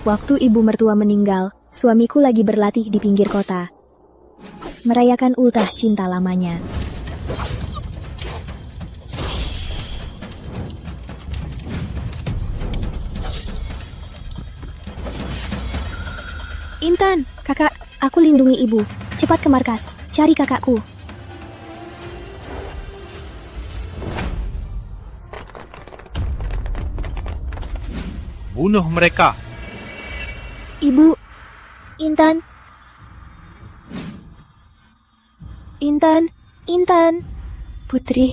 Waktu ibu mertua meninggal, suamiku lagi berlatih di pinggir kota. Merayakan ultah cinta lamanya. Intan, kakak, aku lindungi ibu. Cepat ke markas, cari kakakku. Bunuh mereka. Ibu, Intan. Intan, Intan. Putri,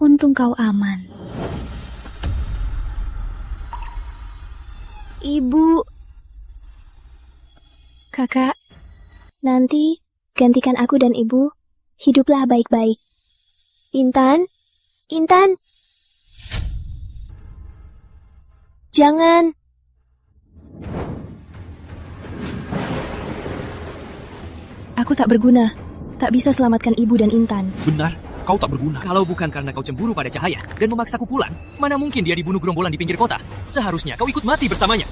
untung kau aman. Ibu. Kakak, nanti gantikan aku dan ibu. Hiduplah baik-baik. Intan, Intan. Jangan. Aku tak berguna. Tak bisa selamatkan ibu dan Intan. Benar, kau tak berguna. Kalau bukan karena kau cemburu pada Cahaya dan memaksaku pulang, mana mungkin dia dibunuh gerombolan di pinggir kota? Seharusnya kau ikut mati bersamanya.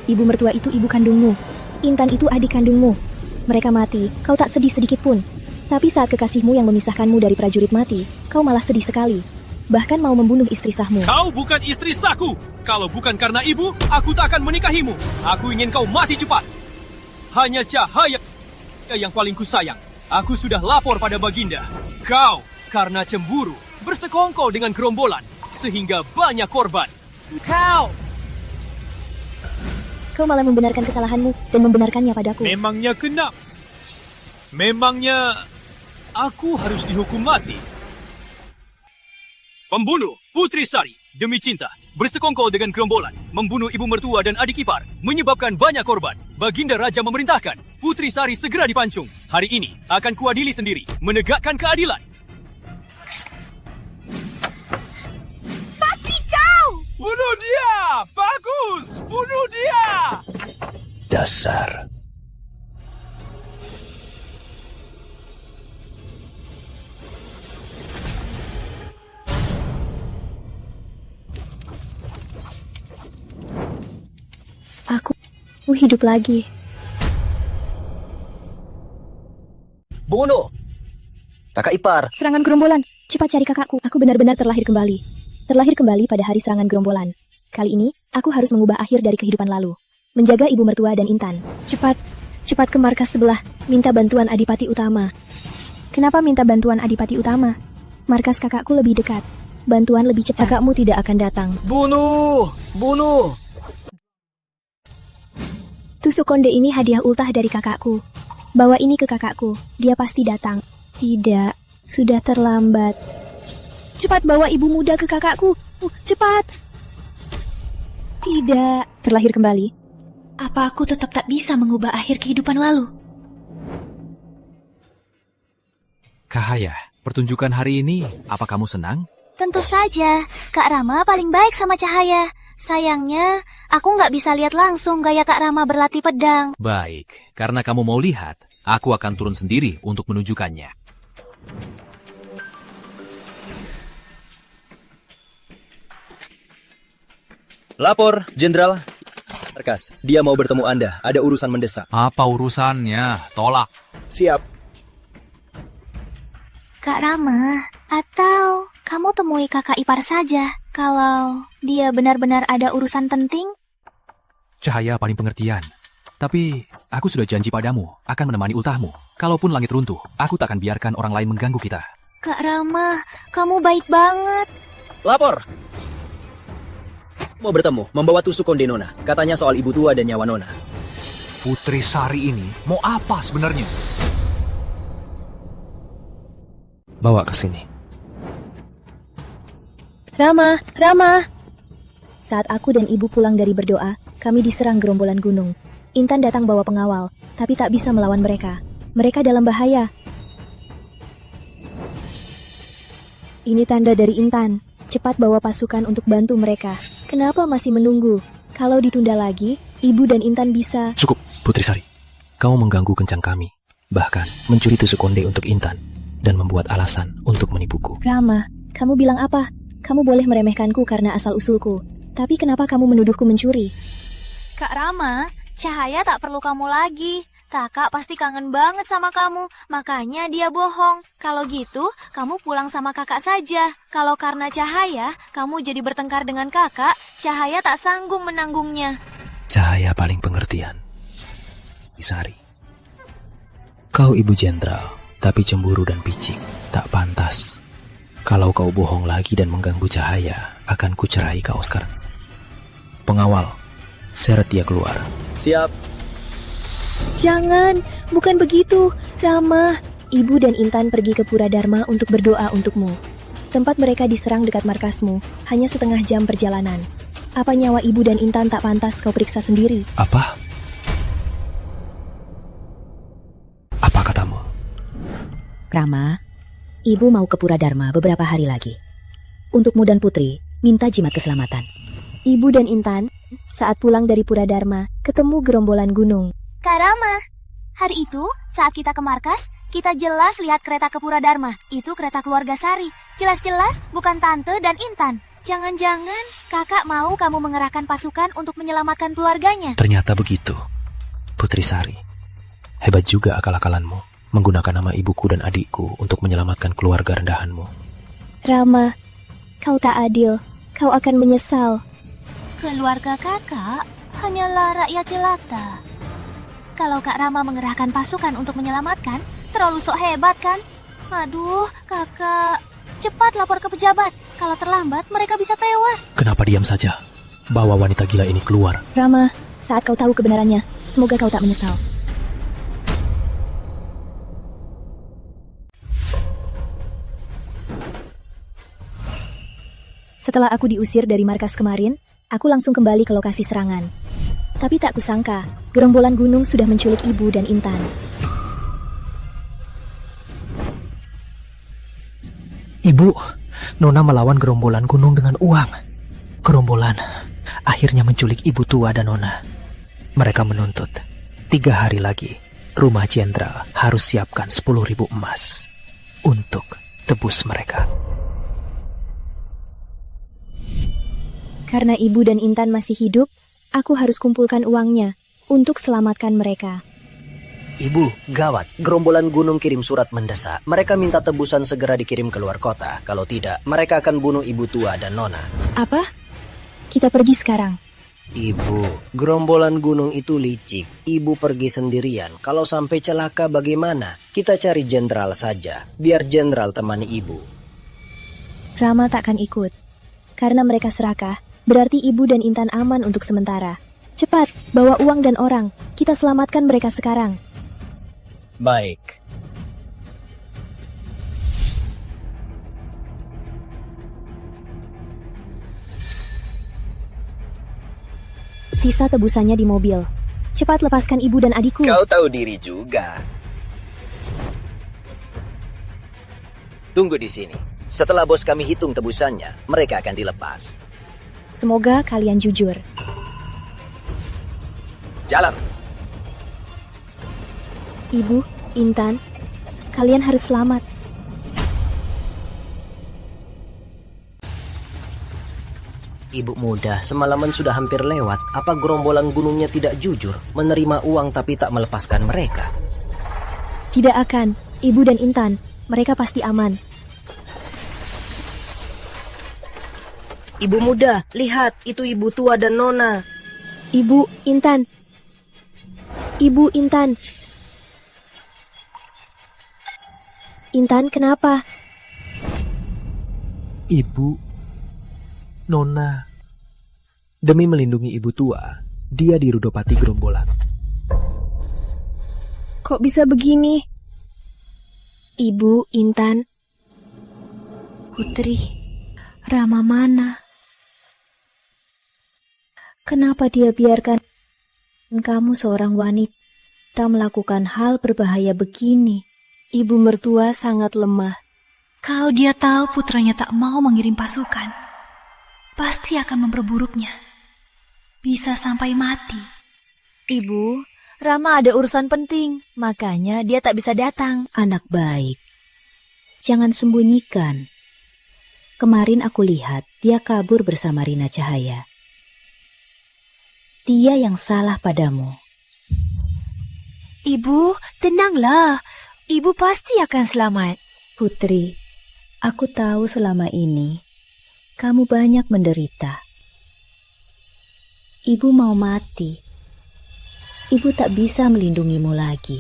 Ibu mertua itu ibu kandungmu. Intan itu adik kandungmu. Mereka mati, kau tak sedih sedikit pun. Tapi saat kekasihmu yang memisahkanmu dari prajurit mati, kau malah sedih sekali. Bahkan mau membunuh istri sahmu. Kau bukan istri sahku. Kalau bukan karena ibu, aku tak akan menikahimu. Aku ingin kau mati cepat. Hanya Cahaya yang paling kusayang. Aku sudah lapor pada Baginda. Kau, karena cemburu, bersekongkol dengan gerombolan, sehingga banyak korban. Kau malah membenarkan kesalahanmu dan membenarkannya padaku. Memangnya kena? Memangnya aku harus dihukum mati? Pembunuh Putri Sari demi cinta bersekongkol dengan gerombolan, membunuh ibu mertua dan adik ipar, menyebabkan banyak korban. Baginda Raja memerintahkan Putri Sari segera dipancung. Hari ini akan kuadili sendiri, menegakkan keadilan. Mati kau! Bunuh dia! Bagus! Bunuh dia! Dasar. Aku hidup lagi. Bunuh! Kakak ipar. Serangan gerombolan. Cepat cari kakakku. Aku benar-benar terlahir kembali. Terlahir kembali pada hari serangan gerombolan. Kali ini, aku harus mengubah akhir dari kehidupan lalu. Menjaga ibu mertua dan Intan. Cepat ke markas sebelah. Minta bantuan Adipati Utama. Kenapa minta bantuan Adipati Utama? Markas kakakku lebih dekat. Bantuan lebih cepat. Kakakmu tidak akan datang. Bunuh! Bunuh! Tusuk konde ini hadiah ultah dari kakakku. Bawa ini ke kakakku. Dia pasti datang. Tidak. Sudah terlambat. Cepat bawa ibu muda ke kakakku. Cepat. Tidak. Terlahir kembali. Apa aku tetap tak bisa mengubah akhir kehidupan lalu? Cahaya, pertunjukan hari ini, apa kamu senang? Tentu saja, Kak Rama paling baik sama Cahaya. Sayangnya, aku nggak bisa lihat langsung gaya Kak Rama berlatih pedang. Baik, karena kamu mau lihat, aku akan turun sendiri untuk menunjukkannya. Lapor, Jenderal. Markas, dia mau bertemu Anda. Ada urusan mendesak. Apa urusannya? Tolak. Siap. Kak Rama, atau kamu temui kakak ipar saja kalau dia benar-benar ada urusan penting? Cahaya paling pengertian. Tapi, aku sudah janji padamu akan menemani ultahmu. Kalaupun langit runtuh, aku tak akan biarkan orang lain mengganggu kita. Kak Rama, kamu baik banget. Lapor. Mau bertemu, membawa tusuk konde Nona. Katanya soal ibu tua dan nyawa Nona. Putri Sari ini mau apa sebenarnya? Bawa ke sini. Rama. Saat aku dan ibu pulang dari berdoa, kami diserang gerombolan gunung. Intan datang bawa pengawal, tapi tak bisa melawan mereka. Mereka dalam bahaya. Ini tanda dari Intan. Cepat bawa pasukan untuk bantu mereka. Kenapa masih menunggu? Kalau ditunda lagi, ibu dan Intan bisa... Cukup, Putri Sari. Kamu mengganggu kencang kami. Bahkan mencuri tusuk konde untuk Intan. Dan membuat alasan untuk menipuku. Rama, kamu bilang apa? Kamu boleh meremehkanku karena asal-usulku. Tapi kenapa kamu menuduhku mencuri? Kak Rama, Cahaya tak perlu kamu lagi. Kakak pasti kangen banget sama kamu, makanya dia bohong. Kalau gitu, kamu pulang sama kakak saja. Kalau karena Cahaya, kamu jadi bertengkar dengan kakak, Cahaya tak sanggup menanggungnya. Cahaya paling pengertian. Sari, kau ibu jenderal, tapi cemburu dan picik. Tak pantas. Kalau kau bohong lagi dan mengganggu Cahaya, akan kucerai kau sekarang. Pengawal, seret dia keluar. Siap. Jangan, bukan begitu, Rama. Ibu dan Intan pergi ke Pura Dharma untuk berdoa untukmu. Tempat mereka diserang dekat markasmu, hanya setengah jam perjalanan. Apa nyawa ibu dan Intan tak pantas kau periksa sendiri? Apa? Apa katamu? Rama, ibu mau ke Pura Dharma beberapa hari lagi. Untukmu dan Putri, minta jimat keselamatan. Ibu dan Intan, saat pulang dari Pura Dharma, ketemu gerombolan gunung. Kak Rama, hari itu saat kita ke markas, kita jelas lihat kereta ke Pura Dharma. Itu kereta keluarga Sari. Jelas-jelas bukan Tante dan Intan. Jangan-jangan kakak mau kamu mengerahkan pasukan untuk menyelamatkan keluarganya. Ternyata begitu. Putri Sari, hebat juga akal-akalanmu menggunakan nama ibuku dan adikku untuk menyelamatkan keluarga rendahanmu. Rama, kau tak adil. Kau akan menyesal. Keluarga kakak hanyalah rakyat jelata. Kalau Kak Rama mengerahkan pasukan untuk menyelamatkan, terlalu sok hebat kan? Aduh, kakak. Cepat lapor ke pejabat. Kalau terlambat, mereka bisa tewas. Kenapa diam saja? Bawa wanita gila ini keluar. Rama, saat kau tahu kebenarannya, semoga kau tak menyesal. Setelah aku diusir dari markas kemarin, aku langsung kembali ke lokasi serangan. Tapi tak kusangka, gerombolan gunung sudah menculik ibu dan Intan. Ibu, Nona melawan gerombolan gunung dengan uang. Gerombolan akhirnya menculik ibu tua dan Nona. Mereka menuntut 3 hari lagi rumah jenderal harus siapkan 10.000 emas untuk tebus mereka. Karena ibu dan Intan masih hidup, aku harus kumpulkan uangnya untuk selamatkan mereka. Ibu, gawat. Gerombolan gunung kirim surat mendesak. Mereka minta tebusan segera dikirim keluar kota. Kalau tidak, mereka akan bunuh ibu tua dan Nona. Apa? Kita pergi sekarang. Ibu, gerombolan gunung itu licik. Ibu pergi sendirian. Kalau sampai celaka bagaimana? Kita cari jenderal saja. Biar jenderal temani ibu. Rama takkan ikut. Karena mereka serakah, berarti ibu dan Intan aman untuk sementara. Cepat, bawa uang dan orang. Kita selamatkan mereka sekarang. Baik. Sisa tebusannya di mobil. Cepat lepaskan ibu dan adikku. Kau tahu diri juga. Tunggu di sini. Setelah bos kami hitung tebusannya, mereka akan dilepas. Semoga kalian jujur. Jalan. Ibu, Intan, kalian harus selamat. Ibu muda, semalaman sudah hampir lewat. Apa gerombolan gunungnya tidak jujur? Menerima uang tapi tak melepaskan mereka? Tidak akan. Ibu dan Intan, mereka pasti aman. Ibu muda, lihat, itu ibu tua dan Nona. Ibu, Intan. Ibu, Intan. Intan, kenapa? Ibu, Nona. Demi melindungi ibu tua, dia dirudopati gerombolan. Kok bisa begini? Ibu, Intan. Putri, Rama mana? Kenapa dia biarkan kamu seorang wanita melakukan hal berbahaya begini? Ibu mertua sangat lemah. Kalau dia tahu putranya tak mau mengirim pasukan, pasti akan memperburuknya. Bisa sampai mati. Ibu, Rama ada urusan penting, makanya dia tak bisa datang. Anak baik, jangan sembunyikan. Kemarin aku lihat dia kabur bersama Rina Cahaya. dia yang salah padamu. Ibu, tenanglah. Ibu pasti akan selamat. Putri, aku tahu selama ini kamu banyak menderita. Ibu mau mati. Ibu tak bisa melindungimu lagi.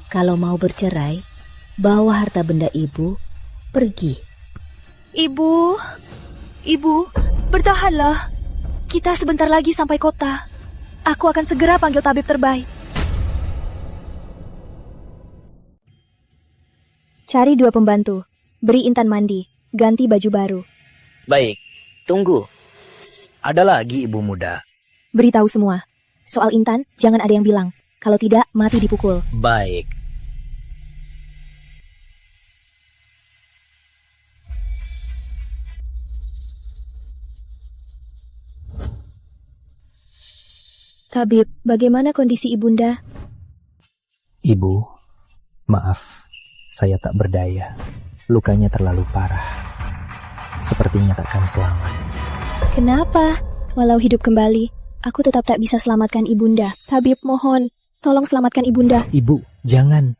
Kalau mau bercerai, bawa harta benda ibu, pergi. Ibu, bertahanlah. Kita sebentar lagi sampai kota. Aku akan segera panggil tabib terbaik. Cari 2 pembantu. Beri Intan mandi. Ganti baju baru. Baik, tunggu. Ada lagi ibu muda. Beritahu semua. Soal Intan, jangan ada yang bilang. Kalau tidak, mati dipukul. Baik. Tabib, bagaimana kondisi ibunda? Ibu, maaf, saya tak berdaya. Lukanya terlalu parah. Sepertinya takkan selamat. Kenapa? Walau hidup kembali, aku tetap tak bisa selamatkan ibunda. Tabib, mohon, tolong selamatkan ibunda. Ibu, jangan.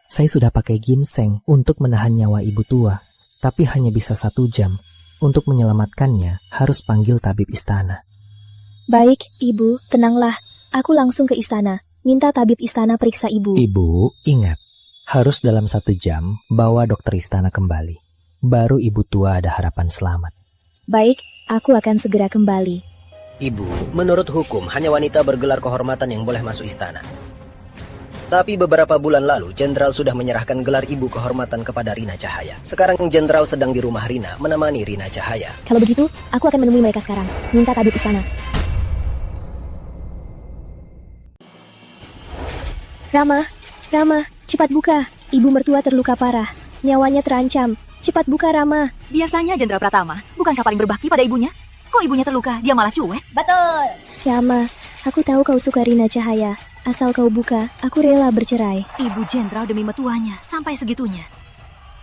Saya sudah pakai ginseng untuk menahan nyawa ibu tua, tapi hanya bisa 1 jam. Untuk menyelamatkannya, harus panggil tabib istana. Baik, ibu, tenanglah. Aku langsung ke istana. Minta tabib istana periksa ibu. Ibu, ingat. Harus dalam 1 jam, bawa dokter istana kembali. Baru ibu tua ada harapan selamat. Baik, aku akan segera kembali. Ibu, menurut hukum, hanya wanita bergelar kehormatan yang boleh masuk istana. Tapi beberapa bulan lalu, Jenderal sudah menyerahkan gelar ibu kehormatan kepada Rina Cahaya. Sekarang Jenderal sedang di rumah Rina, menemani Rina Cahaya. Kalau begitu, aku akan menemui mereka sekarang. Minta tabib istana. Rama, cepat buka. Ibu mertua terluka parah. Nyawanya terancam. Cepat buka, Rama. Biasanya Jenderal Pratama bukankah paling berbakti pada ibunya? Kok ibunya terluka, dia malah cuek? Betul. Rama, aku tahu kau suka Rina Cahaya. Asal kau buka, aku rela bercerai. Ibu Jenderal demi mertuanya sampai segitunya.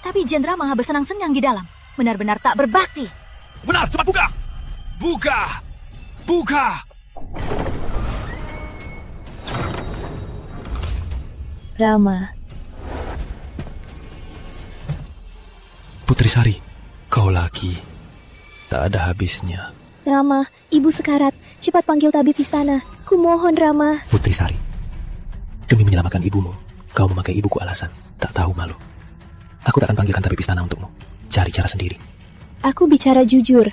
Tapi Jenderal malah bersenang-senang di dalam. Benar-benar tak berbakti. Benar, cepat buka! Buka! Buka! Rama. Putri Sari, kau lagi. Tak ada habisnya. Rama, ibu sekarat. Cepat panggil tabib istana. Kumohon, Rama. Putri Sari, demi menyelamatkan ibumu, kau memakai ibuku alasan. Tak tahu malu. Aku tak akan panggilkan tabib istana untukmu. Cari cara sendiri. Aku bicara jujur.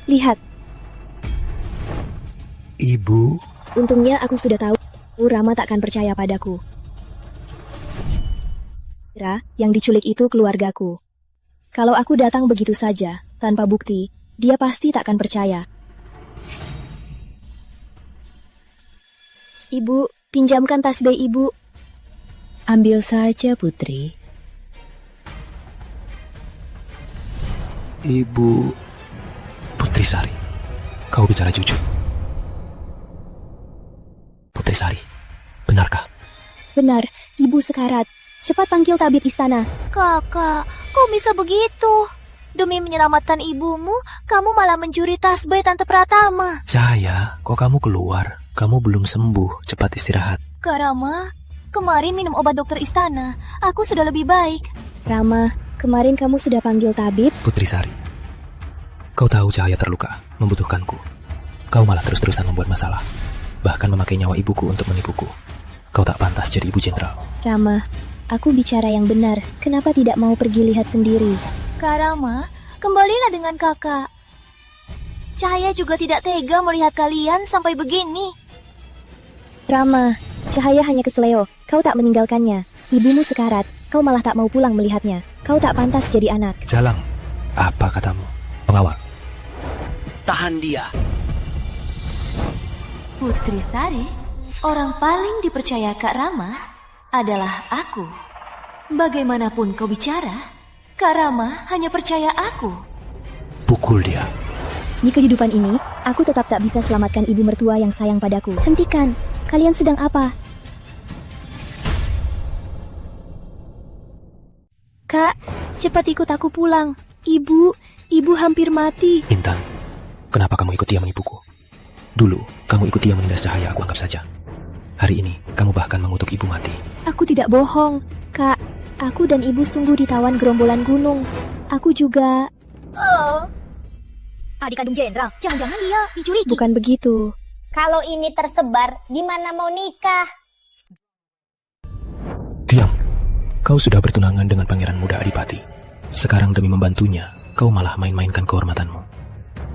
Lihat. Ibu. Untungnya aku sudah tahu Rama tak akan percaya padaku. Yang diculik itu keluargaku. Kalau aku datang begitu saja, tanpa bukti, dia pasti tak akan percaya. Ibu, pinjamkan tasbih ibu. Ambil saja, Putri. Ibu. Putri Sari, kau bicara jujur. Putri Sari, benarkah? Benar, ibu sekarat. Cepat panggil tabib istana. Kakak, kok bisa begitu? Demi menyelamatkan ibumu, kamu malah mencuri tasbih Tante Pratama. Cahaya, kok kamu keluar? Kamu belum sembuh, cepat istirahat. Kak Rama, kemarin minum obat dokter istana. Aku sudah lebih baik. Rama, kemarin kamu sudah panggil tabib? Putri Sari, kau tahu Cahaya terluka, membutuhkanku. Kau malah terus-terusan membuat masalah. Bahkan memakai nyawa ibuku untuk menipuku. Kau tak pantas jadi ibu jenderal. Rama, aku bicara yang benar. Kenapa tidak mau pergi lihat sendiri? Kak Rama, kembalilah dengan kakak. Cahaya juga tidak tega melihat kalian sampai begini. Rama, Cahaya hanya keseleo. Kau tak meninggalkannya. Ibumu sekarat. Kau malah tak mau pulang melihatnya. Kau tak pantas jadi anak. Jalang, apa katamu? Pengawal. Tahan dia. Putri Sari, orang paling dipercaya Kak Rama adalah aku. Bagaimanapun kau bicara, Kak Rama hanya percaya aku. Pukul dia. Di kehidupan ini, aku tetap tak bisa selamatkan ibu mertua yang sayang padaku. Hentikan, kalian sedang apa? Kak, cepat ikut aku pulang. Ibu hampir mati. Intan, Kenapa kamu ikut dia menipuku? Dulu, kamu ikut dia menindas Cahaya, aku anggap saja. Hari ini, kamu bahkan mengutuk ibu mati. Aku tidak bohong, Kak. Aku dan ibu sungguh ditawan gerombolan gunung. Aku juga... Adik kandung jenderal, jangan-jangan dia dicurigi. Bukan begitu. Kalau ini tersebar, gimana mau nikah? Diam. Kau sudah bertunangan dengan pangeran muda Adipati. Sekarang demi membantunya, kau malah main-mainkan kehormatanmu.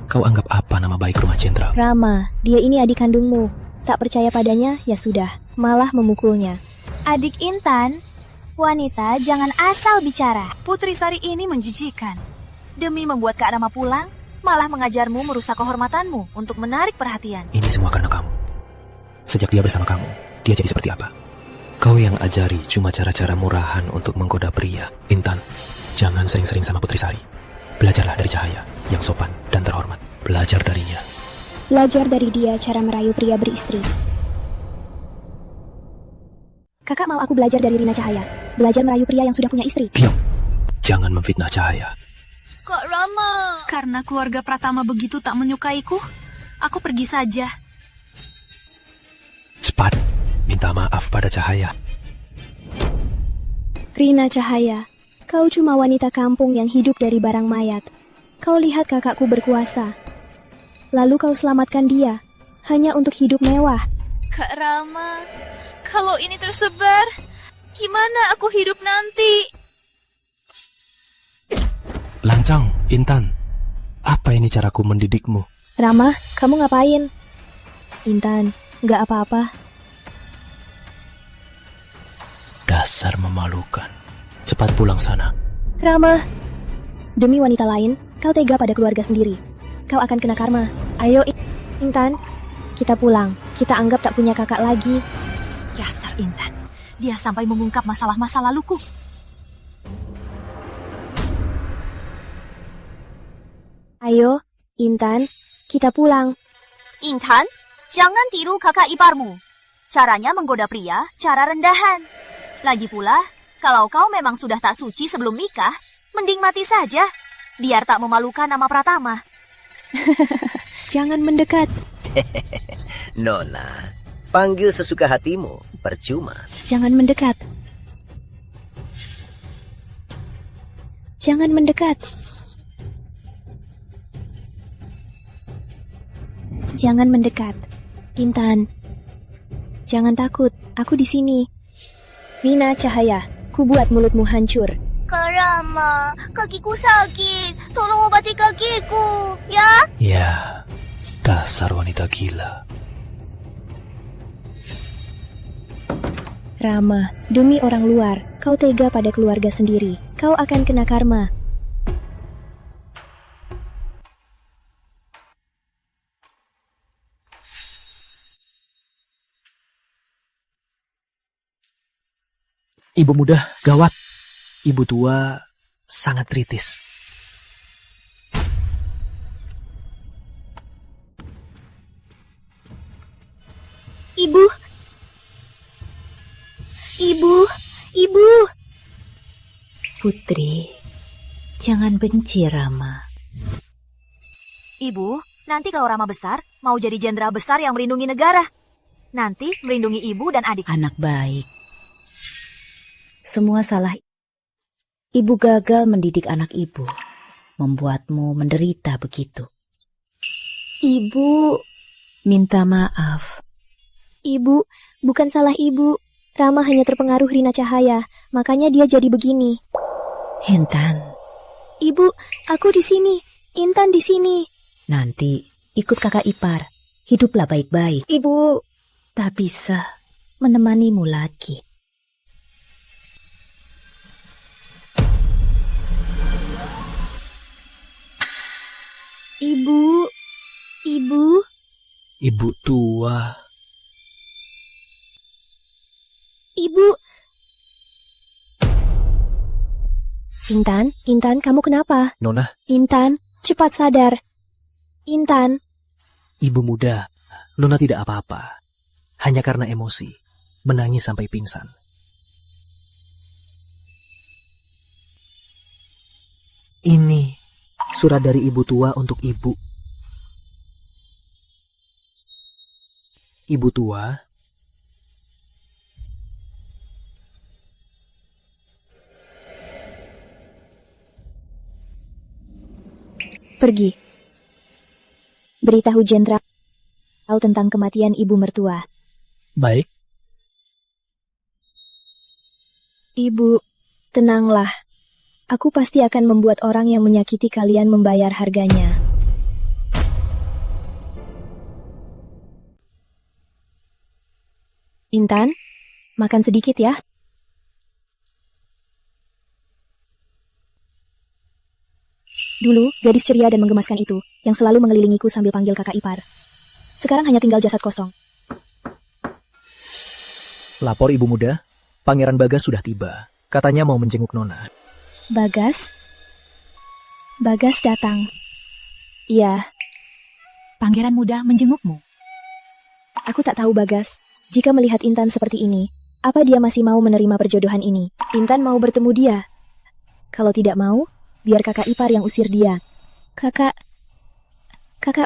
Kau anggap apa nama baik rumah jenderal? Rama, dia ini adik kandungmu. Tak percaya padanya, ya sudah. Malah memukulnya. Adik Intan, wanita jangan asal bicara. Putri Sari ini menjijikan. Demi membuat Kak Rama pulang, malah mengajarmu merusak kehormatanmu untuk menarik perhatian. Ini semua karena kamu. Sejak dia bersama kamu, dia jadi seperti apa? Kau yang ajari cuma cara-cara murahan untuk menggoda pria. Intan, jangan sering-sering sama Putri Sari. Belajarlah dari Cahaya, yang sopan dan terhormat. Belajar darinya. Belajar dari dia cara merayu pria beristri. Kakak mau aku belajar dari Rina Cahaya. Belajar merayu pria yang sudah punya istri. Diam. Jangan memfitnah Cahaya. Kak Rama. Karena keluarga Pratama begitu tak menyukaiku, aku pergi saja. Cepat, minta maaf pada Cahaya. Rina Cahaya, kau cuma wanita kampung yang hidup dari barang mayat. Kau lihat kakakku berkuasa. Lalu kau selamatkan dia, hanya untuk hidup mewah. Kak Rama, kalau ini tersebar, gimana aku hidup nanti? Lancang, Intan. Apa ini caraku mendidikmu? Rama, kamu ngapain? Intan, nggak apa-apa. Dasar memalukan. Cepat pulang sana. Rama, demi wanita lain, kau tega pada keluarga sendiri. Kau akan kena karma. Ayo, Intan, kita pulang. Kita anggap tak punya kakak lagi. Dasar Intan, dia sampai mengungkap masalah masa laluku. Ayo, Intan, kita pulang. Intan, jangan tiru kakak iparmu. Caranya menggoda pria, cara rendahan. Lagi pula, kalau kau memang sudah tak suci sebelum nikah, mending mati saja. Biar tak memalukan nama Pratama. Jangan mendekat. Nona, panggil sesuka hatimu, percuma. Jangan mendekat. Jangan mendekat. Jangan mendekat. Intan, jangan takut. Aku di sini. Rina Cahaya, ku buat mulutmu hancur. Kak Rama, kakiku sakit. Tolong obati kakiku, ya? Ya, dasar wanita gila. Rama, demi orang luar, kau tega pada keluarga sendiri. Kau akan kena karma. Ibu muda, gawat. Ibu tua sangat kritis. Ibu. Putri, jangan benci Rama. Ibu, nanti kalau Rama besar, mau jadi jenderal besar yang melindungi negara. Nanti melindungi ibu dan adik. Anak baik. Semua salah. Ibu gagal mendidik anak ibu. Membuatmu menderita begitu. Ibu. Minta maaf. Ibu, bukan salah ibu. Rama hanya terpengaruh Rina Cahaya, makanya dia jadi begini. Intan. Ibu, aku di sini. Intan di sini. Nanti ikut kakak ipar. Hiduplah baik-baik. Ibu. Tak bisa menemanimu lagi. Ibu. Ibu tua. Ibu. Intan, kamu kenapa? Nona. Intan, cepat sadar. Intan. Ibu muda, Nona tidak apa-apa. Hanya karena emosi, menangis sampai pingsan. Ini surat dari ibu tua untuk ibu. Ibu tua, pergi. Beritahu Jenderal tentang kematian ibu mertua. baik. Ibu, tenanglah. Aku pasti akan membuat orang yang menyakiti kalian membayar harganya. Intan, makan sedikit ya. Dulu, gadis ceria dan menggemaskan itu, yang selalu mengelilingiku sambil panggil kakak ipar. Sekarang hanya tinggal jasad kosong. Lapor ibu muda, Pangeran Bagas sudah tiba. Katanya mau menjenguk Nona. Bagas? Bagas datang. Iya. Pangeran muda menjengukmu. Aku tak tahu Bagas. Jika melihat Intan seperti ini, apa dia masih mau menerima perjodohan ini? Intan mau bertemu dia. Kalau tidak mau, biar kakak ipar yang usir dia. Kakak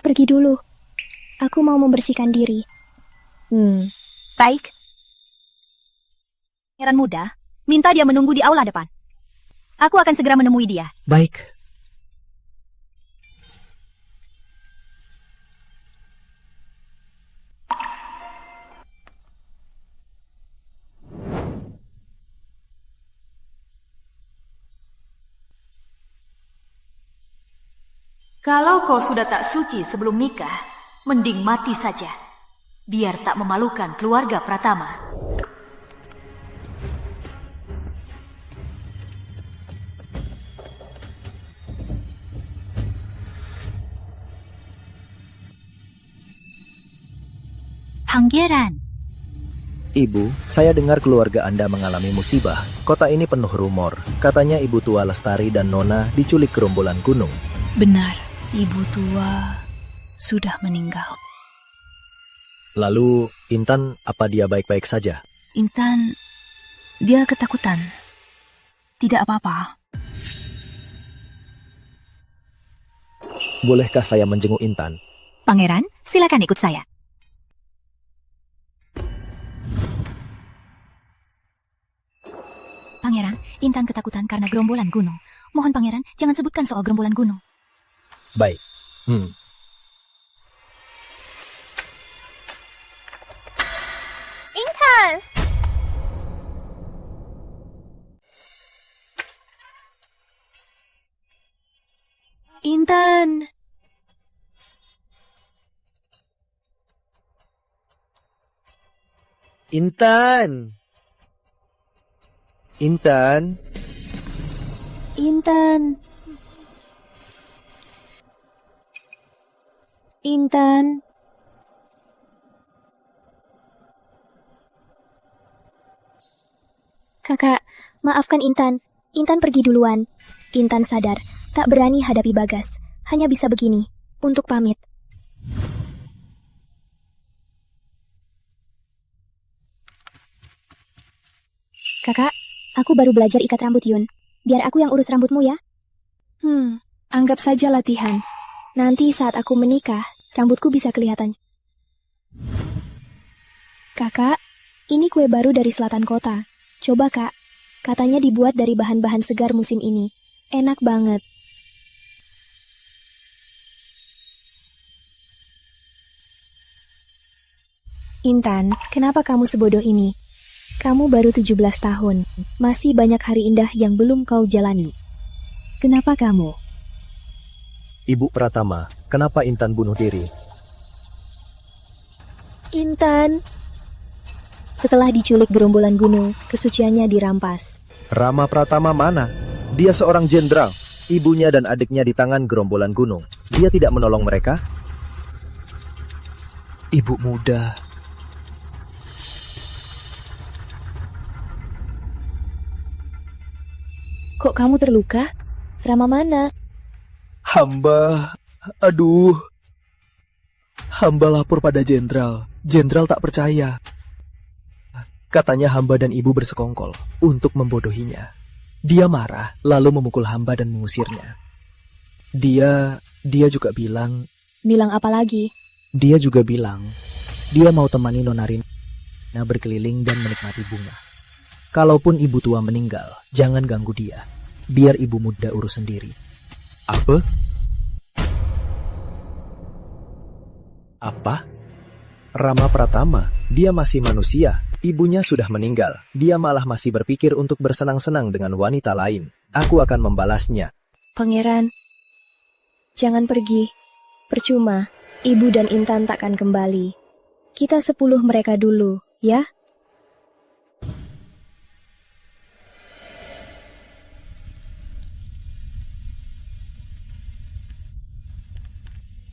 pergi dulu. Aku mau membersihkan diri. Baik. Pangeran muda, minta dia menunggu di aula depan. Aku akan segera menemui dia. Baik. Kalau kau sudah tak suci sebelum nikah, mending mati saja. Biar tak memalukan keluarga Pratama. Pangeran. Ibu, saya dengar keluarga Anda mengalami musibah. Kota ini penuh rumor. Katanya Ibu tua Lestari dan Nona diculik gerombolan gunung. Benar, ibu tua sudah meninggal. Lalu, Intan, apa dia baik-baik saja? Intan, dia ketakutan. Tidak apa-apa. Bolehkah saya menjenguk Intan? Pangeran, silakan ikut saya. Pangeran, Intan ketakutan karena gerombolan gunung. Mohon Pangeran, jangan sebutkan soal gerombolan gunung. Baik. Intan! Intan! Intan! Intan! Intan! Intan! Kakak, maafkan Intan. Intan pergi duluan. Intan sadar, tak berani hadapi Bagas. Hanya bisa begini, untuk pamit. Kakak, aku baru belajar ikat rambut Yun. Biar aku yang urus rambutmu ya. Anggap saja latihan. Nanti saat aku menikah, rambutku bisa kelihatan. Kakak, ini kue baru dari selatan kota. Coba kak, katanya dibuat dari bahan-bahan segar musim ini. Enak banget. Intan, kenapa kamu sebodoh ini? Kamu baru 17 tahun, masih banyak hari indah yang belum kau jalani. Kenapa kamu? Ibu Pratama, kenapa Intan bunuh diri? Intan. Setelah diculik gerombolan gunung, kesuciannya dirampas. Rama Pratama mana? Dia seorang jenderal. Ibunya dan adiknya di tangan gerombolan gunung. Dia tidak menolong mereka? Ibu muda. Kok kamu terluka? Rama mana? Hamba lapor pada jenderal. Jenderal tak percaya. Katanya hamba dan ibu bersekongkol untuk membodohinya. Dia marah, lalu memukul hamba dan mengusirnya. Dia juga bilang... Bilang apa lagi? Dia juga bilang, Dia mau temani Nona Rina berkeliling dan menikmati bunga. Kalaupun ibu tua meninggal, jangan ganggu dia. Biar ibu muda urus sendiri. Apa? Apa? Rama Pratama, dia masih manusia. Ibunya sudah meninggal. Dia malah masih berpikir untuk bersenang-senang dengan wanita lain. Aku akan membalasnya. Pangeran, jangan pergi. Percuma, ibu dan Intan takkan kembali. Kita 10 mereka dulu, ya?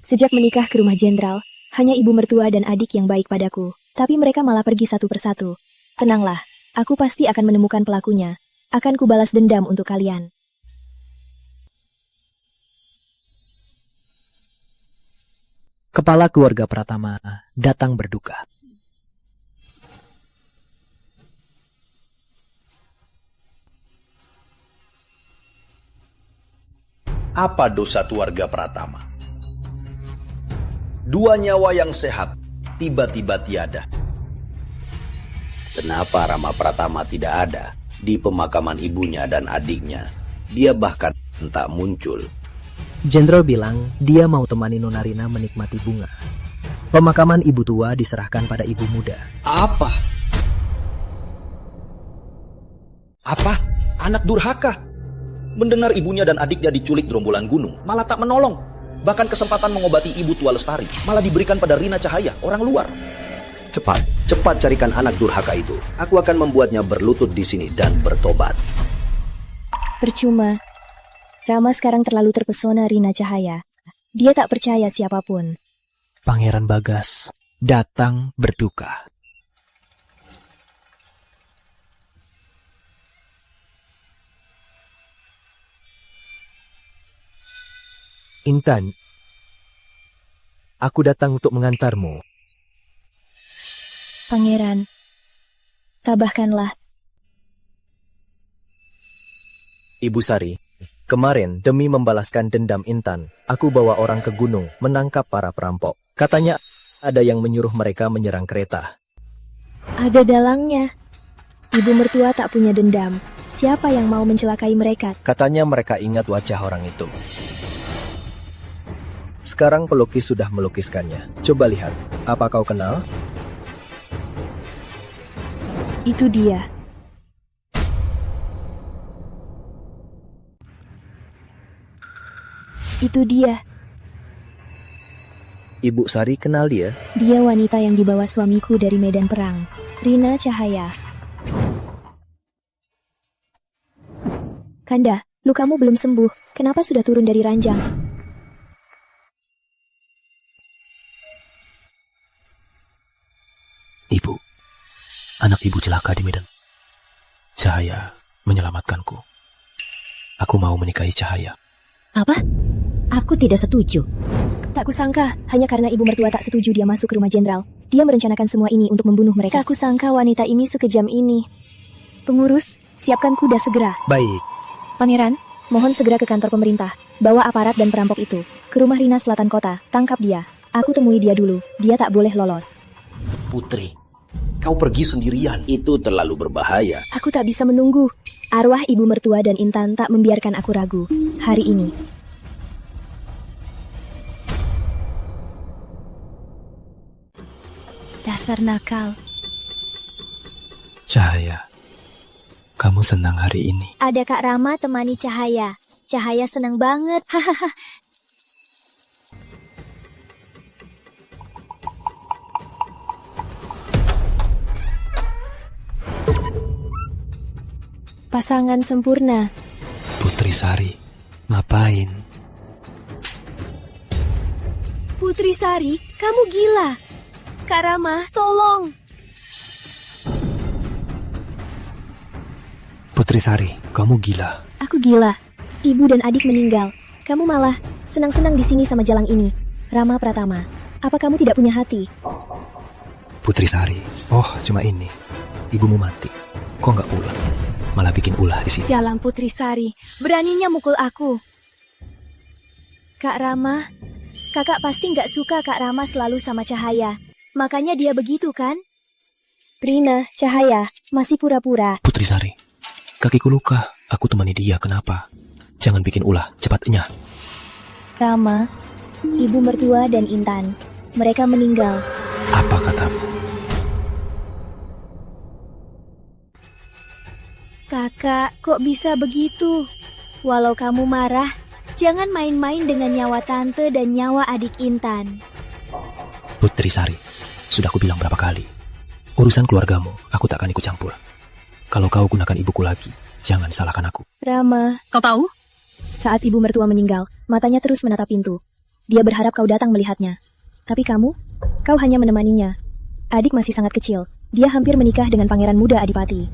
Sejak menikah ke rumah jenderal, hanya ibu mertua dan adik yang baik padaku. Tapi mereka malah pergi satu persatu. Tenanglah, aku pasti akan menemukan pelakunya. Akan kubalas dendam untuk kalian. Kepala keluarga Pratama datang berduka. Apa dosa keluarga Pratama? 2 nyawa yang sehat tiba-tiba tiada. Kenapa Rama Pratama tidak ada di pemakaman ibunya dan adiknya? Dia bahkan tak muncul. Jenderal bilang dia mau temani Nona Rina menikmati bunga. Pemakaman ibu tua diserahkan pada ibu muda. Apa? Anak durhaka. Mendengar ibunya dan adiknya diculik gerombolan gunung, malah tak menolong. Bahkan kesempatan mengobati ibu tua lestari malah diberikan pada Rina Cahaya, orang luar. Cepat carikan anak durhaka itu. Aku akan membuatnya berlutut di sini dan bertobat. Percuma. Rama sekarang terlalu terpesona Rina Cahaya. Dia tak percaya siapapun. Pangeran Bagas datang berduka. Intan, aku datang untuk mengantarmu. Pangeran, tabahkanlah. Ibu Sari, kemarin demi membalaskan dendam Intan, aku bawa orang ke gunung menangkap para perampok. Katanya ada yang menyuruh mereka menyerang kereta. Ada dalangnya. Ibu mertua tak punya dendam. Siapa yang mau mencelakai mereka? Katanya mereka ingat wajah orang itu. Sekarang pelukis sudah melukiskannya. Coba lihat, apa kau kenal? Itu dia. Itu dia. Ibu Sari kenal dia? Dia wanita yang dibawa suamiku dari medan perang. Rina Cahaya. Kanda, lukamu belum sembuh. Kenapa sudah turun dari ranjang? Ibu, anak ibu celaka di medan. Cahaya menyelamatkanku. Aku mau menikahi Cahaya. Apa? Aku tidak setuju. Tak kusangka, hanya karena ibu mertua tak setuju dia masuk ke rumah jenderal. Dia merencanakan semua ini untuk membunuh mereka. Tak kusangka wanita ini sekejam ini. Pengurus, siapkan kuda segera. Baik. Pangeran, mohon segera ke kantor pemerintah. Bawa aparat dan perampok itu ke rumah Rina Selatan Kota. Tangkap dia. Aku temui dia dulu. Dia tak boleh lolos. Putri, kau pergi sendirian. Itu terlalu berbahaya. Aku tak bisa menunggu. Arwah ibu mertua dan Intan tak membiarkan aku ragu. Hari ini. Dasar nakal. Cahaya, kamu senang hari ini? Ada Kak Rama temani Cahaya. Cahaya senang banget. Hahaha. Pasangan sempurna. Putri Sari, ngapain? Putri Sari, kamu gila. Kak Rama, tolong. Putri Sari, kamu gila. Aku gila. Ibu dan adik meninggal. Kamu malah senang-senang di sini sama jalang ini. Rama Pratama, apa kamu tidak punya hati? Putri Sari, oh cuma ini. Ibumu mati. Kok nggak pulang? Malah bikin ulah di sini. Jalang Putri Sari, beraninya mukul aku. Kak Rama, kakak pasti nggak suka Kak Rama selalu sama Cahaya. Makanya dia begitu kan? Rina, Cahaya, masih pura-pura. Putri Sari, kakiku luka. Aku temani dia, kenapa? Jangan bikin ulah, cepat enyah. Rama, ibu mertua dan Intan, mereka meninggal. Apa katamu? Kakak, kok bisa begitu? Walau kamu marah, jangan main-main dengan nyawa tante dan nyawa adik Intan. Putri Sari, sudah aku bilang berapa kali. Urusan keluargamu, aku tak akan ikut campur. Kalau kau gunakan ibuku lagi, jangan salahkan aku. Rama, Kau tahu? saat ibu mertua meninggal, matanya terus menatap pintu. Dia berharap kau datang melihatnya. Tapi kamu hanya menemaninya. Adik masih sangat kecil. Dia hampir menikah dengan pangeran muda Adipati.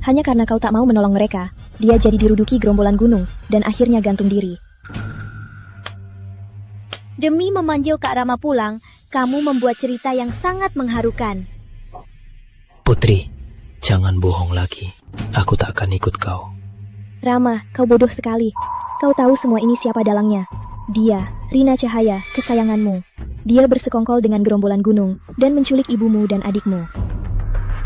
Hanya karena kau tak mau menolong mereka, dia jadi diruduki gerombolan gunung dan akhirnya gantung diri. Demi memanggil Kak Rama pulang, kamu membuat cerita yang sangat mengharukan. Putri, jangan bohong lagi. Aku tak akan ikut kau. Rama, kau bodoh sekali. Kau tahu semua ini siapa dalangnya. Dia, Rina Cahaya, kesayanganmu. Dia bersekongkol dengan gerombolan gunung dan menculik ibumu dan adikmu.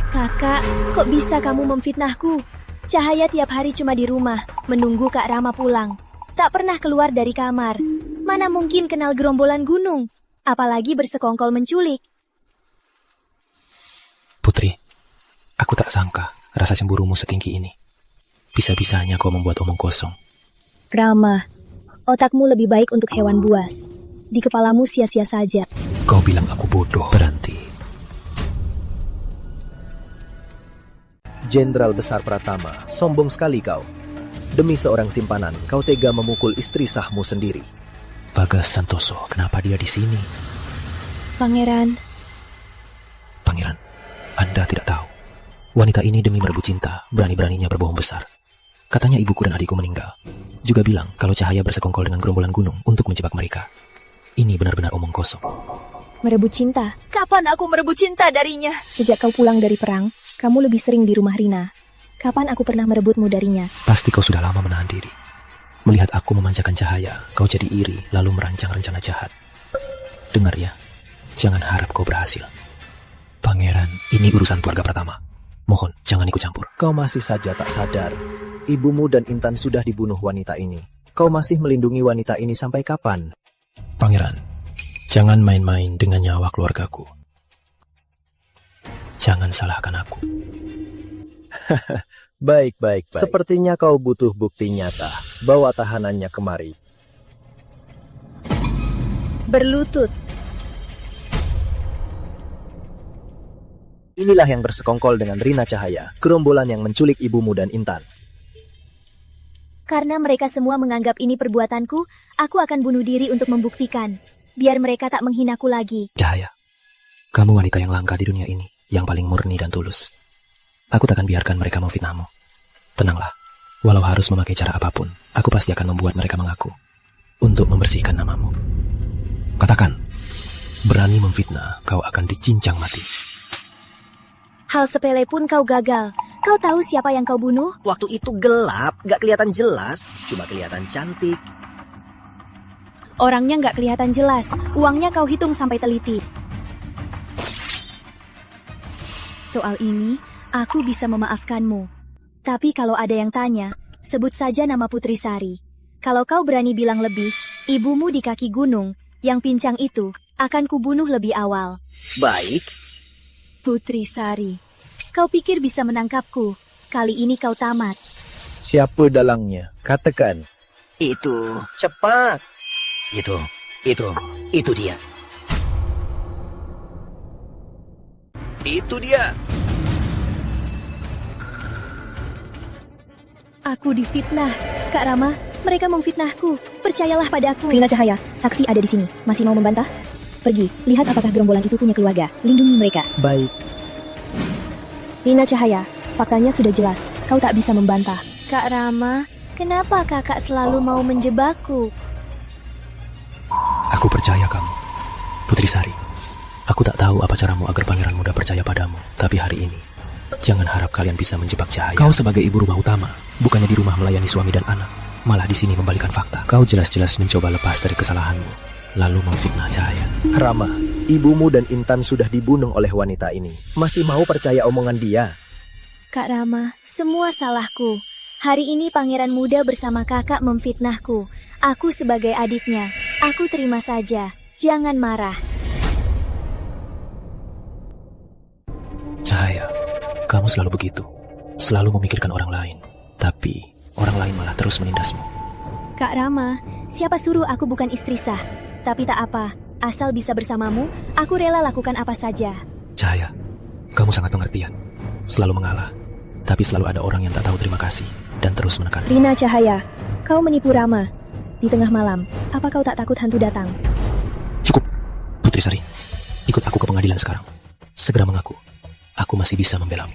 Kakak, kok bisa kamu memfitnahku? Cahaya tiap hari cuma di rumah, menunggu Kak Rama pulang. Tak pernah keluar dari kamar. Mana mungkin kenal gerombolan gunung? Apalagi bersekongkol menculik. Putri, aku tak sangka rasa cemburumu setinggi ini. Bisa-bisanya kau membuat omong kosong. Rama, otakmu lebih baik untuk hewan buas. Di kepalamu sia-sia saja. Kau bilang aku bodoh, berhenti. Jenderal Besar Pratama, sombong sekali kau. Demi seorang simpanan, kau tega memukul istri sahmu sendiri. Bagas Santoso, kenapa dia di sini? Pangeran, Anda tidak tahu. Wanita ini demi merebut cinta, berani-beraninya berbohong besar. Katanya ibuku dan adikku meninggal. Juga bilang kalau Cahaya bersekongkol dengan gerombolan gunung untuk menjebak mereka. Ini benar-benar omong kosong. merebut cinta. Kapan aku merebut cinta darinya? Sejak kau pulang dari perang, kamu lebih sering di rumah Rina. Kapan aku pernah merebutmu darinya? Pasti kau sudah lama menahan diri. Melihat aku memanjakan Cahaya, kau jadi iri lalu merancang rencana jahat. Dengar ya, jangan harap kau berhasil. Pangeran, ini urusan keluarga Pratama. Mohon, jangan ikut campur. Kau masih saja tak sadar. Ibumu dan Intan sudah dibunuh wanita ini. Kau masih melindungi wanita ini sampai kapan? Pangeran, jangan main-main dengan nyawa keluargaku. Jangan salahkan aku. Baik. Sepertinya kau butuh bukti nyata. Bawa tahanannya kemari. Berlutut. Inilah yang bersekongkol dengan Rina Cahaya, gerombolan yang menculik ibumu dan Intan. Karena mereka semua menganggap ini perbuatanku, aku akan bunuh diri untuk membuktikan. Biar mereka tak menghinaku lagi. Cahaya, kamu wanita yang langka di dunia ini, yang paling murni dan tulus. Aku tak akan biarkan mereka memfitnahmu. Tenanglah, walau harus memakai cara apapun, aku pasti akan membuat mereka mengaku untuk membersihkan namamu. Katakan, berani memfitnah, kau akan dicincang mati. Hal sepele pun kau gagal. Kau tahu siapa yang kau bunuh? Waktu itu gelap, gak kelihatan jelas, cuma kelihatan cantik. Orangnya nggak kelihatan jelas. Uangnya kau hitung sampai teliti. Soal ini, aku bisa memaafkanmu. Tapi kalau ada yang tanya, sebut saja nama Putri Sari. Kalau kau berani bilang lebih, ibumu di kaki gunung, yang pincang itu, akan kubunuh lebih awal. Baik. Putri Sari, kau pikir bisa menangkapku? Kali ini kau tamat. Siapa dalangnya? Katakan. Itu, cepat. Itu dia. Itu dia. Aku difitnah. Kak Rama, mereka memfitnahku. Percayalah padaku. Rina Cahaya, saksi ada di sini. Masih mau membantah? Pergi, lihat apakah gerombolan itu punya keluarga. Lindungi mereka. Baik. Rina Cahaya, faktanya sudah jelas. Kau tak bisa membantah. Kak Rama, kenapa kakak selalu mau menjebakku? Aku percaya kamu, Putri Sari. Aku tak tahu apa caramu agar pangeran muda percaya padamu. Tapi hari ini, jangan harap kalian bisa menjebak Cahaya. Kau sebagai ibu rumah utama, bukannya di rumah melayani suami dan anak, malah di sini membalikan fakta. Kau jelas-jelas mencoba lepas dari kesalahanmu, lalu memfitnah Cahaya. Rama, Ibumu dan Intan sudah dibunuh oleh wanita ini. Masih mau percaya omongan dia? Kak Rama, semua salahku. Hari ini pangeran muda bersama kakak memfitnahku. Aku sebagai adiknya, aku terima saja. Jangan marah. Cahaya, kamu selalu begitu. Selalu memikirkan orang lain. Tapi orang lain malah terus menindasmu. Kak Rama, siapa suruh aku bukan istri sah? Tapi tak apa. Asal bisa bersamamu, aku rela lakukan apa saja. Cahaya, kamu sangat pengertian. Selalu mengalah, tapi selalu ada orang yang tak tahu terima kasih dan terus menekan. Rina Cahaya, kau menipu Rama. Di tengah malam, apa kau tak takut hantu datang? Cukup, Putri Sari. Ikut aku ke pengadilan sekarang. Segera mengaku. Aku masih bisa membelamu.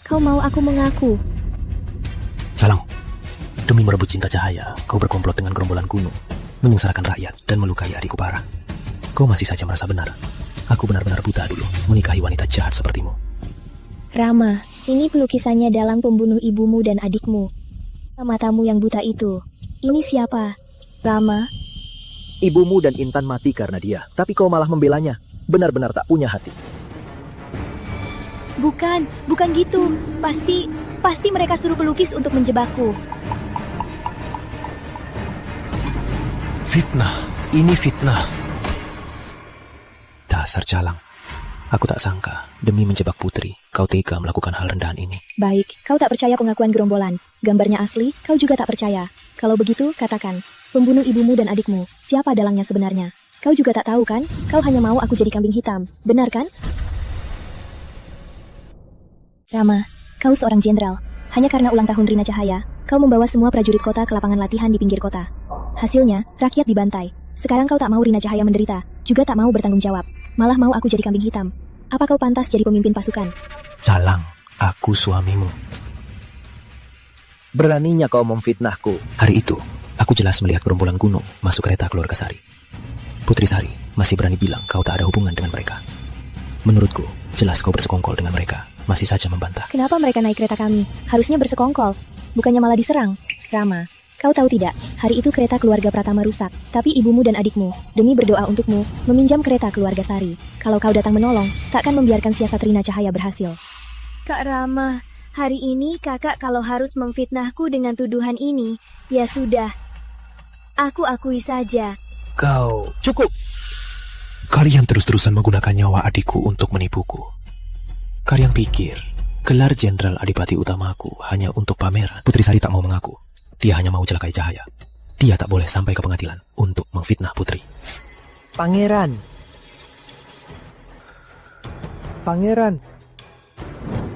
Kau mau aku mengaku? Salang, demi merebut cinta Cahaya, kau berkomplot dengan gerombolan gunung, menyengsarakan rakyat dan melukai adikku parah. Kau masih saja merasa benar. Aku benar-benar buta dulu menikahi wanita jahat sepertimu. Rama, ini pelukisannya dalam pembunuh ibumu dan adikmu. Matamu yang buta itu. Ini siapa? Rama? Ibumu dan Intan mati karena dia, tapi kau malah membelanya. Benar-benar tak punya hati. Bukan gitu. Pasti mereka suruh pelukis untuk menjebakku. Fitnah, ini fitnah. Dasar calang. Aku tak sangka, demi menjebak Putri, kau tega melakukan hal rendahan ini. Baik, kau tak percaya pengakuan gerombolan. Gambarnya asli, kau juga tak percaya. Kalau begitu, katakan, pembunuh ibumu dan adikmu, siapa dalangnya sebenarnya? Kau juga tak tahu kan? Kau hanya mau aku jadi kambing hitam, benar kan? Rama, kau seorang jenderal. Hanya karena ulang tahun Rina Cahaya, kau membawa semua prajurit kota ke lapangan latihan di pinggir kota. Hasilnya, rakyat dibantai. Sekarang kau tak mau Rina Cahaya menderita, juga tak mau bertanggung jawab. Malah mau aku jadi kambing hitam. Apa kau pantas jadi pemimpin pasukan? Calang, aku suamimu. Beraninya kau memfitnahku. Hari itu, aku jelas melihat gerombolan gunung masuk kereta keluarga Sari. Putri Sari masih berani bilang kau tak ada hubungan dengan mereka. Menurutku, jelas kau bersekongkol dengan mereka. Masih saja membantah. Kenapa mereka naik kereta kami? Harusnya bersekongkol. Bukannya malah diserang. Rama, kau tahu tidak, hari itu kereta keluarga Pratama rusak. Tapi ibumu dan adikmu, demi berdoa untukmu, meminjam kereta keluarga Sari. Kalau kau datang menolong, takkan membiarkan siasat Rina Cahaya berhasil. Kak Rama, hari ini kakak kalau harus memfitnahku dengan tuduhan ini, ya sudah. Aku akui saja. Kau... Cukup! Kalian terus-terusan menggunakan nyawa adikku untuk menipuku. Kalian pikir, gelar Jenderal Adipati Utamaku hanya untuk pameran. Putri Sari tak mau mengaku. Dia hanya mau celakai Cahaya. Dia tak boleh sampai ke pengadilan untuk memfitnah Putri. Pangeran.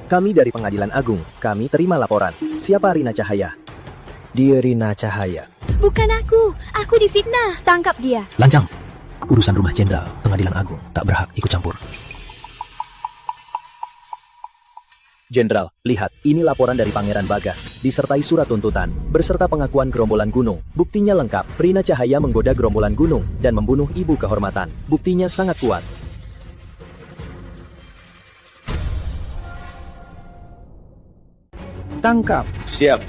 Kami dari Pengadilan Agung. Kami terima laporan. Siapa Rina Cahaya? Dia Rina Cahaya. Bukan aku. Aku difitnah. Tangkap dia. Lancang. Urusan rumah Jenderal, Pengadilan Agung tak berhak ikut campur. Jenderal, lihat, ini laporan dari Pangeran Bagas, disertai surat tuntutan, beserta pengakuan gerombolan gunung. Buktinya lengkap, Rina Cahaya menggoda gerombolan gunung, dan membunuh ibu kehormatan. Buktinya sangat kuat. Tangkap. Siap.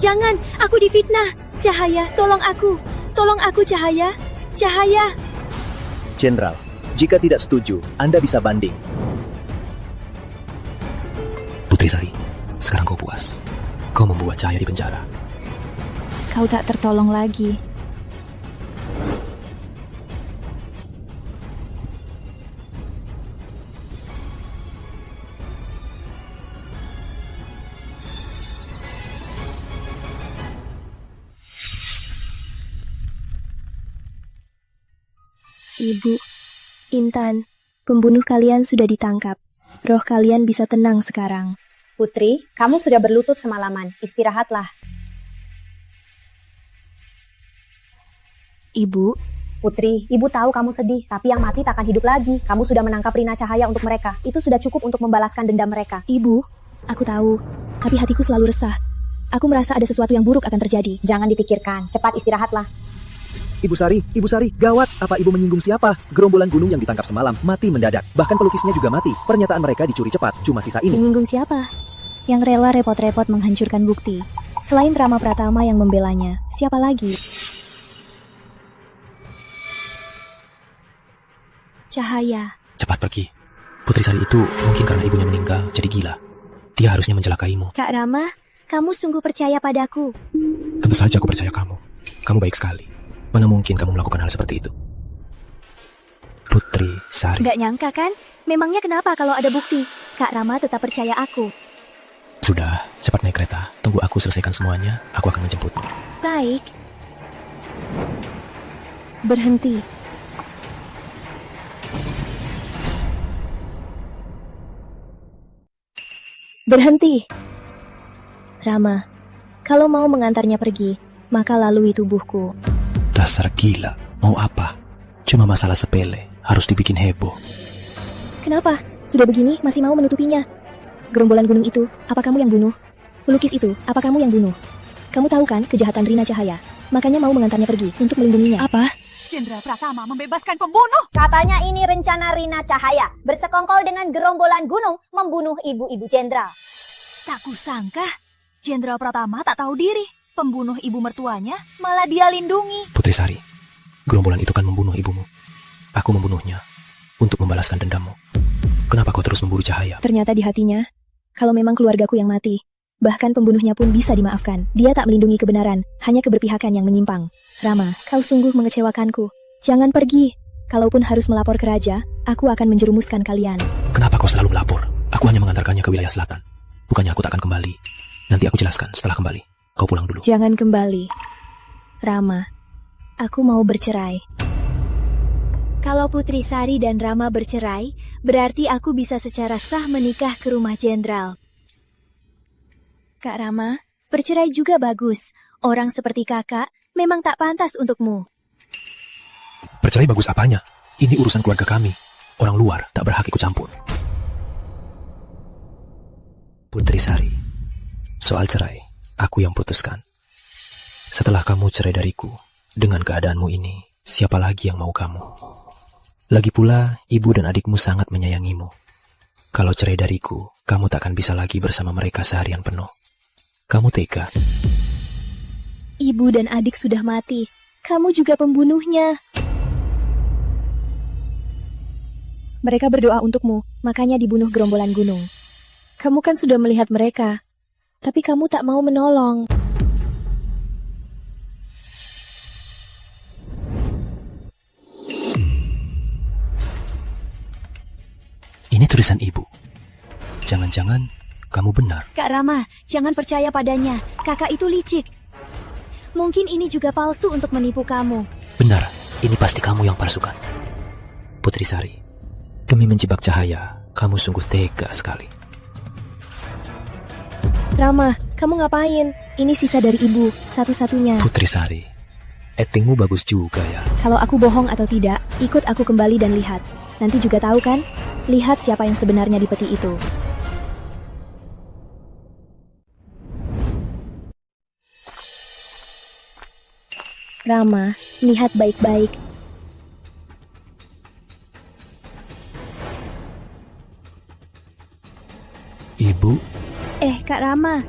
Jangan, aku difitnah. Cahaya, tolong aku. Tolong aku, Cahaya. Cahaya. Jenderal, jika tidak setuju, Anda bisa banding. Putri Sari, sekarang kau puas. Kau membuat Cahaya di penjara. Kau tak tertolong lagi. Ibu, Intan, pembunuh kalian sudah ditangkap. Roh kalian bisa tenang sekarang. Putri, kamu sudah berlutut semalaman. Istirahatlah. Ibu. Putri, ibu tahu kamu sedih, tapi yang mati tak akan hidup lagi. Kamu sudah menangkap Rina Cahaya untuk mereka. Itu sudah cukup untuk membalaskan dendam mereka. Ibu, aku tahu, tapi hatiku selalu resah. Aku merasa ada sesuatu yang buruk akan terjadi. Jangan dipikirkan, cepat istirahatlah. Ibu Sari, gawat. Apa ibu menyinggung siapa? Gerombolan gunung yang ditangkap semalam mati mendadak. Bahkan pelukisnya juga mati. Pernyataan mereka dicuri cepat, cuma sisa ini. Menyinggung siapa? Yang rela repot-repot menghancurkan bukti. Selain Rama Pratama yang membelanya, siapa lagi? Cahaya. Cepat pergi. Putri Sari itu mungkin karena ibunya meninggal jadi gila. Dia harusnya mencelakaimu. Kak Rama, kamu sungguh percaya padaku. Tentu saja aku percaya kamu. Kamu baik sekali. Mana mungkin kamu melakukan hal seperti itu? Putri Sari. Gak nyangka kan? Memangnya kenapa kalau ada bukti? Kak Rama tetap percaya aku. Sudah, cepat naik kereta. Tunggu aku selesaikan semuanya, aku akan menjemputmu. Baik. Berhenti. Berhenti. Rama, kalau mau mengantarnya pergi, maka lalui tubuhku. Dasar gila, mau apa? Cuma masalah sepele, harus dibikin heboh. Kenapa? Sudah begini, masih mau menutupinya? Gerombolan gunung itu, apa kamu yang bunuh? Pelukis itu, apa kamu yang bunuh? Kamu tahu kan kejahatan Rina Cahaya? Makanya mau mengantarnya pergi untuk melindunginya. Apa? Jenderal Pratama membebaskan pembunuh. Katanya ini rencana Rina Cahaya, bersekongkol dengan gerombolan gunung membunuh ibu-ibu jenderal. Tak kusangka, Jenderal Pratama tak tahu diri. Pembunuh ibu mertuanya malah dia lindungi. Putri Sari, gerombolan itu kan membunuh ibumu. Aku membunuhnya untuk membalaskan dendammu. Kenapa kau terus memburu Cahaya? Ternyata di hatinya, kalau memang keluargaku yang mati, bahkan pembunuhnya pun bisa dimaafkan. Dia tak melindungi kebenaran, hanya keberpihakan yang menyimpang. Rama, kau sungguh mengecewakanku. Jangan pergi. Kalaupun harus melapor ke raja, aku akan menjerumuskan kalian. Kenapa kau selalu melapor? Aku hanya mengantarkannya ke wilayah selatan. Bukannya aku tak akan kembali. Nanti aku jelaskan setelah kembali. Kau pulang dulu. Jangan kembali. Rama, aku mau bercerai. Kalau Putri Sari dan Rama bercerai, berarti aku bisa secara sah menikah ke rumah jenderal. Kak Rama, bercerai juga bagus. Orang seperti kakak memang tak pantas untukmu. Bercerai bagus apanya? Ini urusan keluarga kami. Orang luar tak berhak ikut campur. Putri Sari, soal cerai, aku yang putuskan. Setelah kamu cerai dariku, dengan keadaanmu ini, siapa lagi yang mau kamu? Lagi pula, ibu dan adikmu sangat menyayangimu. Kalau cerai dariku, kamu tak akan bisa lagi bersama mereka seharian penuh. Kamu tega. Ibu dan adik sudah mati. Kamu juga pembunuhnya. Mereka berdoa untukmu, makanya dibunuh gerombolan gunung. Kamu kan sudah melihat mereka, tapi kamu tak mau menolong. Ini tulisan ibu. Jangan-jangan kamu benar. Kak Rama, jangan percaya padanya. Kakak itu licik. Mungkin ini juga palsu untuk menipu kamu. Benar, ini pasti kamu yang palsukan. Putri Sari, demi menjebak Cahaya, kamu sungguh tega sekali. Rama, kamu ngapain? Ini sisa dari ibu, satu-satunya. Putri Sari, aktingmu bagus juga ya. Kalau aku bohong atau tidak, ikut aku kembali dan lihat. Nanti juga tahu kan? Lihat siapa yang sebenarnya di peti itu. Rama, lihat baik-baik. Ibu? Kak Rama.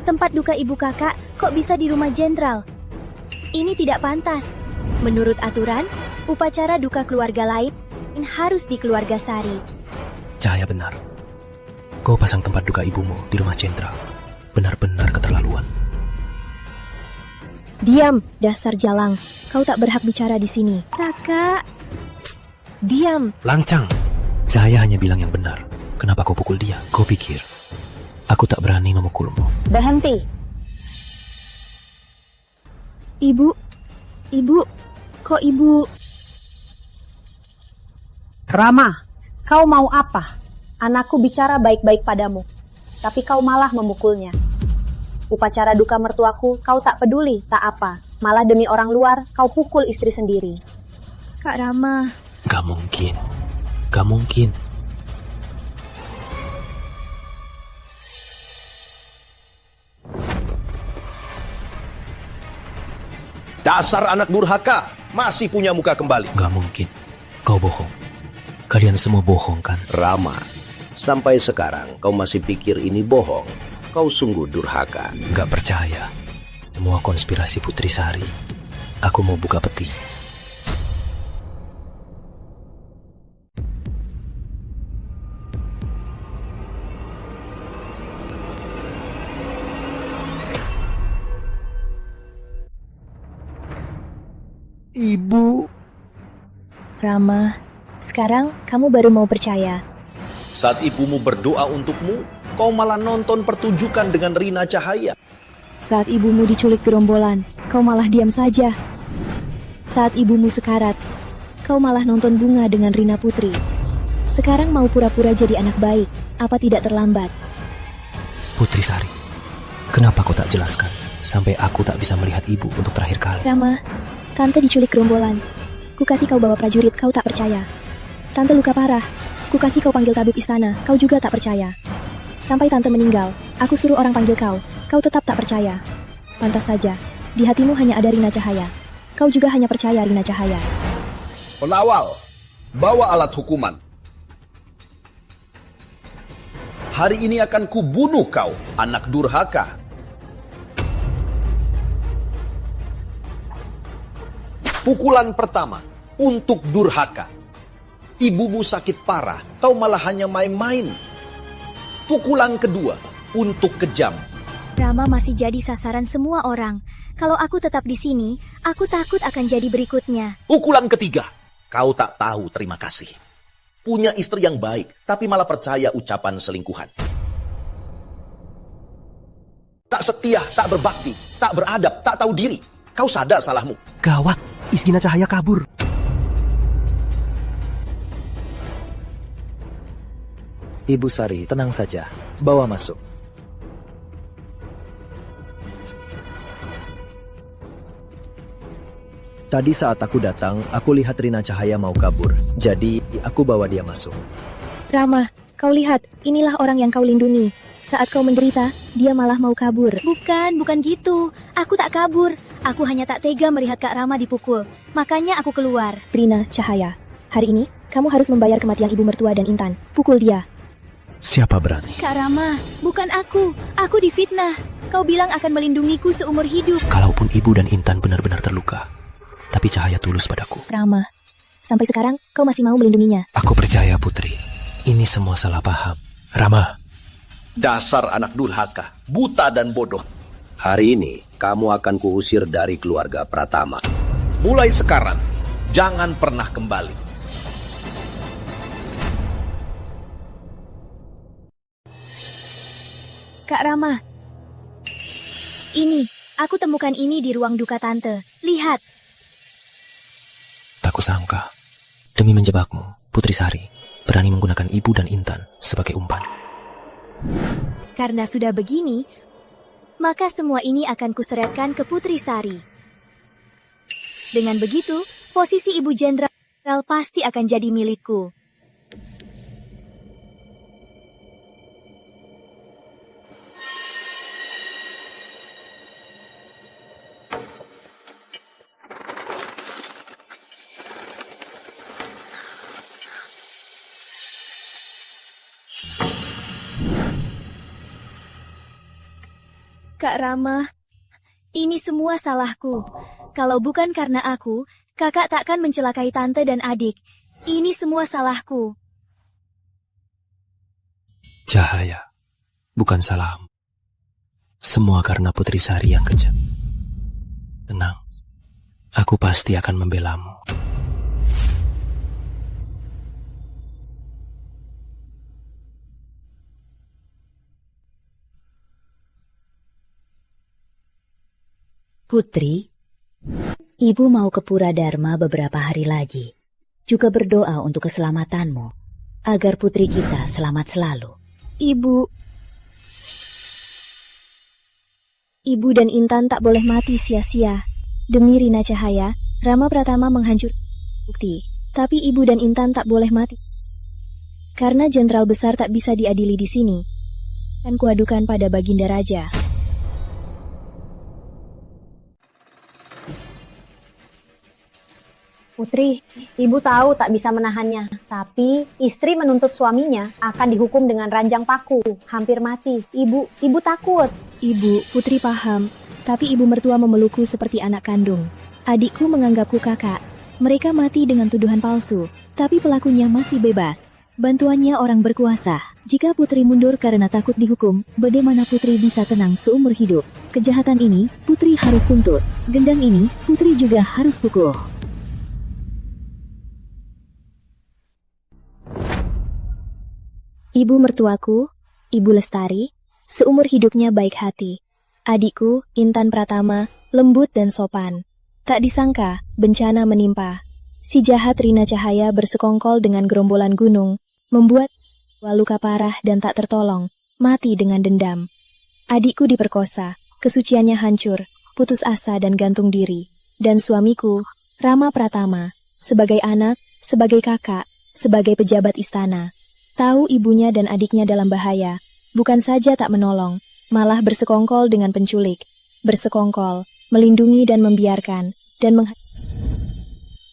Tempat duka ibu kakak kok bisa di rumah jenderal? Ini tidak pantas. Menurut aturan, upacara duka keluarga lain harus di keluarga Sari. Cahaya benar. Kau pasang tempat duka ibumu di rumah jenderal. Benar-benar keterlaluan. Diam, dasar jalang. Kau tak berhak bicara di sini. Kakak. Diam. Lancang. Cahaya hanya bilang yang benar. Kenapa kau pukul dia? Kau pikir aku tak berani memukulmu? Berhenti. Ibu. Kok ibu... Rama, kau mau apa? Anakku bicara baik-baik padamu, tapi kau malah memukulnya. Upacara duka mertuaku kau tak peduli, tak apa. Malah demi orang luar kau pukul istri sendiri. Kak Rama. Gak mungkin. Gak mungkin. Dasar anak durhaka, masih punya muka kembali. Gak mungkin. Kau bohong. Kalian semua bohong kan? Rama, sampai sekarang kau masih pikir ini bohong. Kau sungguh durhaka. Gak percaya. Semua konspirasi Putri Sari. Aku mau buka peti. Ibu. Rama, sekarang kamu baru mau percaya. Saat ibumu berdoa untukmu, kau malah nonton pertunjukan dengan Rina Cahaya. Saat ibumu diculik gerombolan, kau malah diam saja. Saat ibumu sekarat, kau malah nonton bunga dengan Rina Putri. Sekarang mau pura-pura jadi anak baik, apa tidak terlambat? Putri Sari, kenapa kau tak jelaskan sampai aku tak bisa melihat ibu untuk terakhir kali? Rama, Tante diculik gerombolan. Ku kasih kau bawa prajurit, kau tak percaya. Tante luka parah. Ku kasih kau panggil tabib istana, kau juga tak percaya. Sampai Tante meninggal, aku suruh orang panggil kau tetap tak percaya. Pantas saja, di hatimu hanya ada Rina Cahaya. Kau juga hanya percaya Rina Cahaya. Penawal, bawa alat hukuman. Hari ini akan kubunuh kau, anak durhaka. Pukulan pertama, untuk durhaka. Ibumu sakit parah, kau malah hanya main-main. Pukulan kedua, untuk kejam. Rama masih jadi sasaran semua orang. Kalau aku tetap di sini, aku takut akan jadi berikutnya. Pukulan ketiga, kau tak tahu terima kasih. Punya istri yang baik, tapi malah percaya ucapan selingkuhan. Tak setia, tak berbakti, tak beradab, tak tahu diri. Kau sadar salahmu. Gawat, Isgina Cahaya kabur. Ibu Sari, tenang saja. Bawa masuk. Tadi saat aku datang, aku lihat Rina Cahaya mau kabur. Jadi, aku bawa dia masuk. Rama, kau lihat, inilah orang yang kau lindungi. Saat kau menderita, dia malah mau kabur. Bukan gitu. Aku tak kabur. Aku hanya tak tega melihat Kak Rama dipukul. Makanya aku keluar. Rina Cahaya, hari ini kamu harus membayar kematian ibu mertua dan Intan. Pukul dia. Siapa berani? Kak Rama, bukan aku. Aku difitnah. Kau bilang akan melindungiku seumur hidup. Kalaupun ibu dan Intan benar-benar terluka, tapi Cahaya tulus padaku. Rama, sampai sekarang kau masih mau melindunginya. Aku percaya, Putri. Ini semua salah paham. Rama. Dasar anak durhaka, buta dan bodoh. Hari ini, kamu akan kuusir dari keluarga Pratama. Mulai sekarang, jangan pernah kembali. Kak Rama, ini, aku temukan ini di ruang duka Tante. Lihat. Tak kusangka, demi menjebakmu, Putri Sari berani menggunakan ibu dan Intan sebagai umpan. Karena sudah begini, maka semua ini akan kuseretkan ke Putri Sari. Dengan begitu, posisi Ibu Jenderal pasti akan jadi milikku. Kak Rama, ini semua salahku. Kalau bukan karena aku, kakak takkan mencelakai tante dan adik. Ini semua salahku. Cahaya, bukan salahmu. Semua karena Putri Sari yang kejam. Tenang, aku pasti akan membelamu. Putri, Ibu mau ke Pura Dharma beberapa hari lagi. Juga berdoa untuk keselamatanmu, agar putri kita selamat selalu. Ibu dan Intan tak boleh mati sia-sia. Demi Rina Cahaya, Rama Pratama menghancurkan bukti. Tapi Ibu dan Intan tak boleh mati. Karena Jenderal Besar tak bisa diadili di sini. Dan kuadukan pada Baginda Raja. Putri, ibu tahu tak bisa menahannya. Tapi istri menuntut suaminya akan dihukum dengan ranjang paku, hampir mati. Ibu takut. Ibu, Putri paham. Tapi ibu mertua memelukku seperti anak kandung. Adikku menganggapku kakak. Mereka mati dengan tuduhan palsu. Tapi pelakunya masih bebas. Bantuannya orang berkuasa. Jika Putri mundur karena takut dihukum, bagaimana Putri bisa tenang seumur hidup? Kejahatan ini, Putri harus tuntut. Gendang ini, Putri juga harus pukul. Ibu mertuaku, Ibu Lestari, seumur hidupnya baik hati. Adikku, Intan Pratama, lembut dan sopan. Tak disangka, bencana menimpa. Si jahat Rina Cahaya bersekongkol dengan gerombolan gunung, membuat luka parah dan tak tertolong, mati dengan dendam. Adikku diperkosa, kesuciannya hancur, putus asa dan gantung diri. Dan suamiku, Rama Pratama, sebagai anak, sebagai kakak, sebagai pejabat istana, tahu ibunya dan adiknya dalam bahaya, bukan saja tak menolong, malah bersekongkol dengan penculik, bersekongkol, melindungi dan membiarkan, dan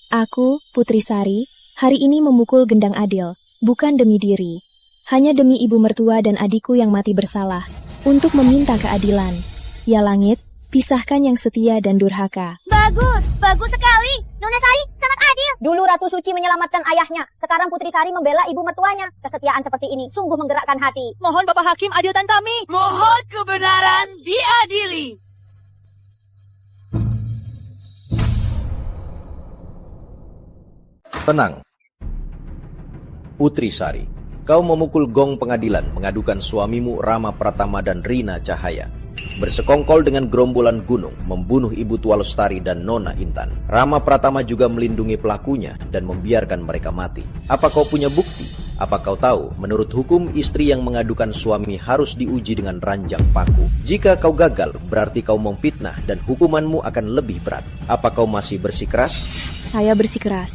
Aku, Putri Sari, hari ini memukul gendang adil, bukan demi diri, hanya demi ibu mertua dan adikku yang mati bersalah, untuk meminta keadilan. Ya langit, pisahkan yang setia dan durhaka. Bagus, bagus sekali. Nona Sari sangat adil. Dulu Ratu Suci menyelamatkan ayahnya, sekarang Putri Sari membela ibu mertuanya. Kesetiaan seperti ini sungguh menggerakkan hati. Mohon Bapak Hakim adilkan kami. Mohon kebenaran diadili. Tenang. Putri Sari, kau memukul gong pengadilan mengadukan suamimu Rama Pratama dan Rina Cahaya. Bersekongkol dengan gerombolan gunung, membunuh Ibu Tua Lestari dan Nona Intan. Rama Pratama juga melindungi pelakunya dan membiarkan mereka mati. Apa kau punya bukti? Apa kau tahu, menurut hukum istri yang mengadukan suami harus diuji dengan ranjang paku. Jika kau gagal, berarti kau memfitnah dan hukumanmu akan lebih berat. Apa kau masih bersikeras? Saya bersikeras.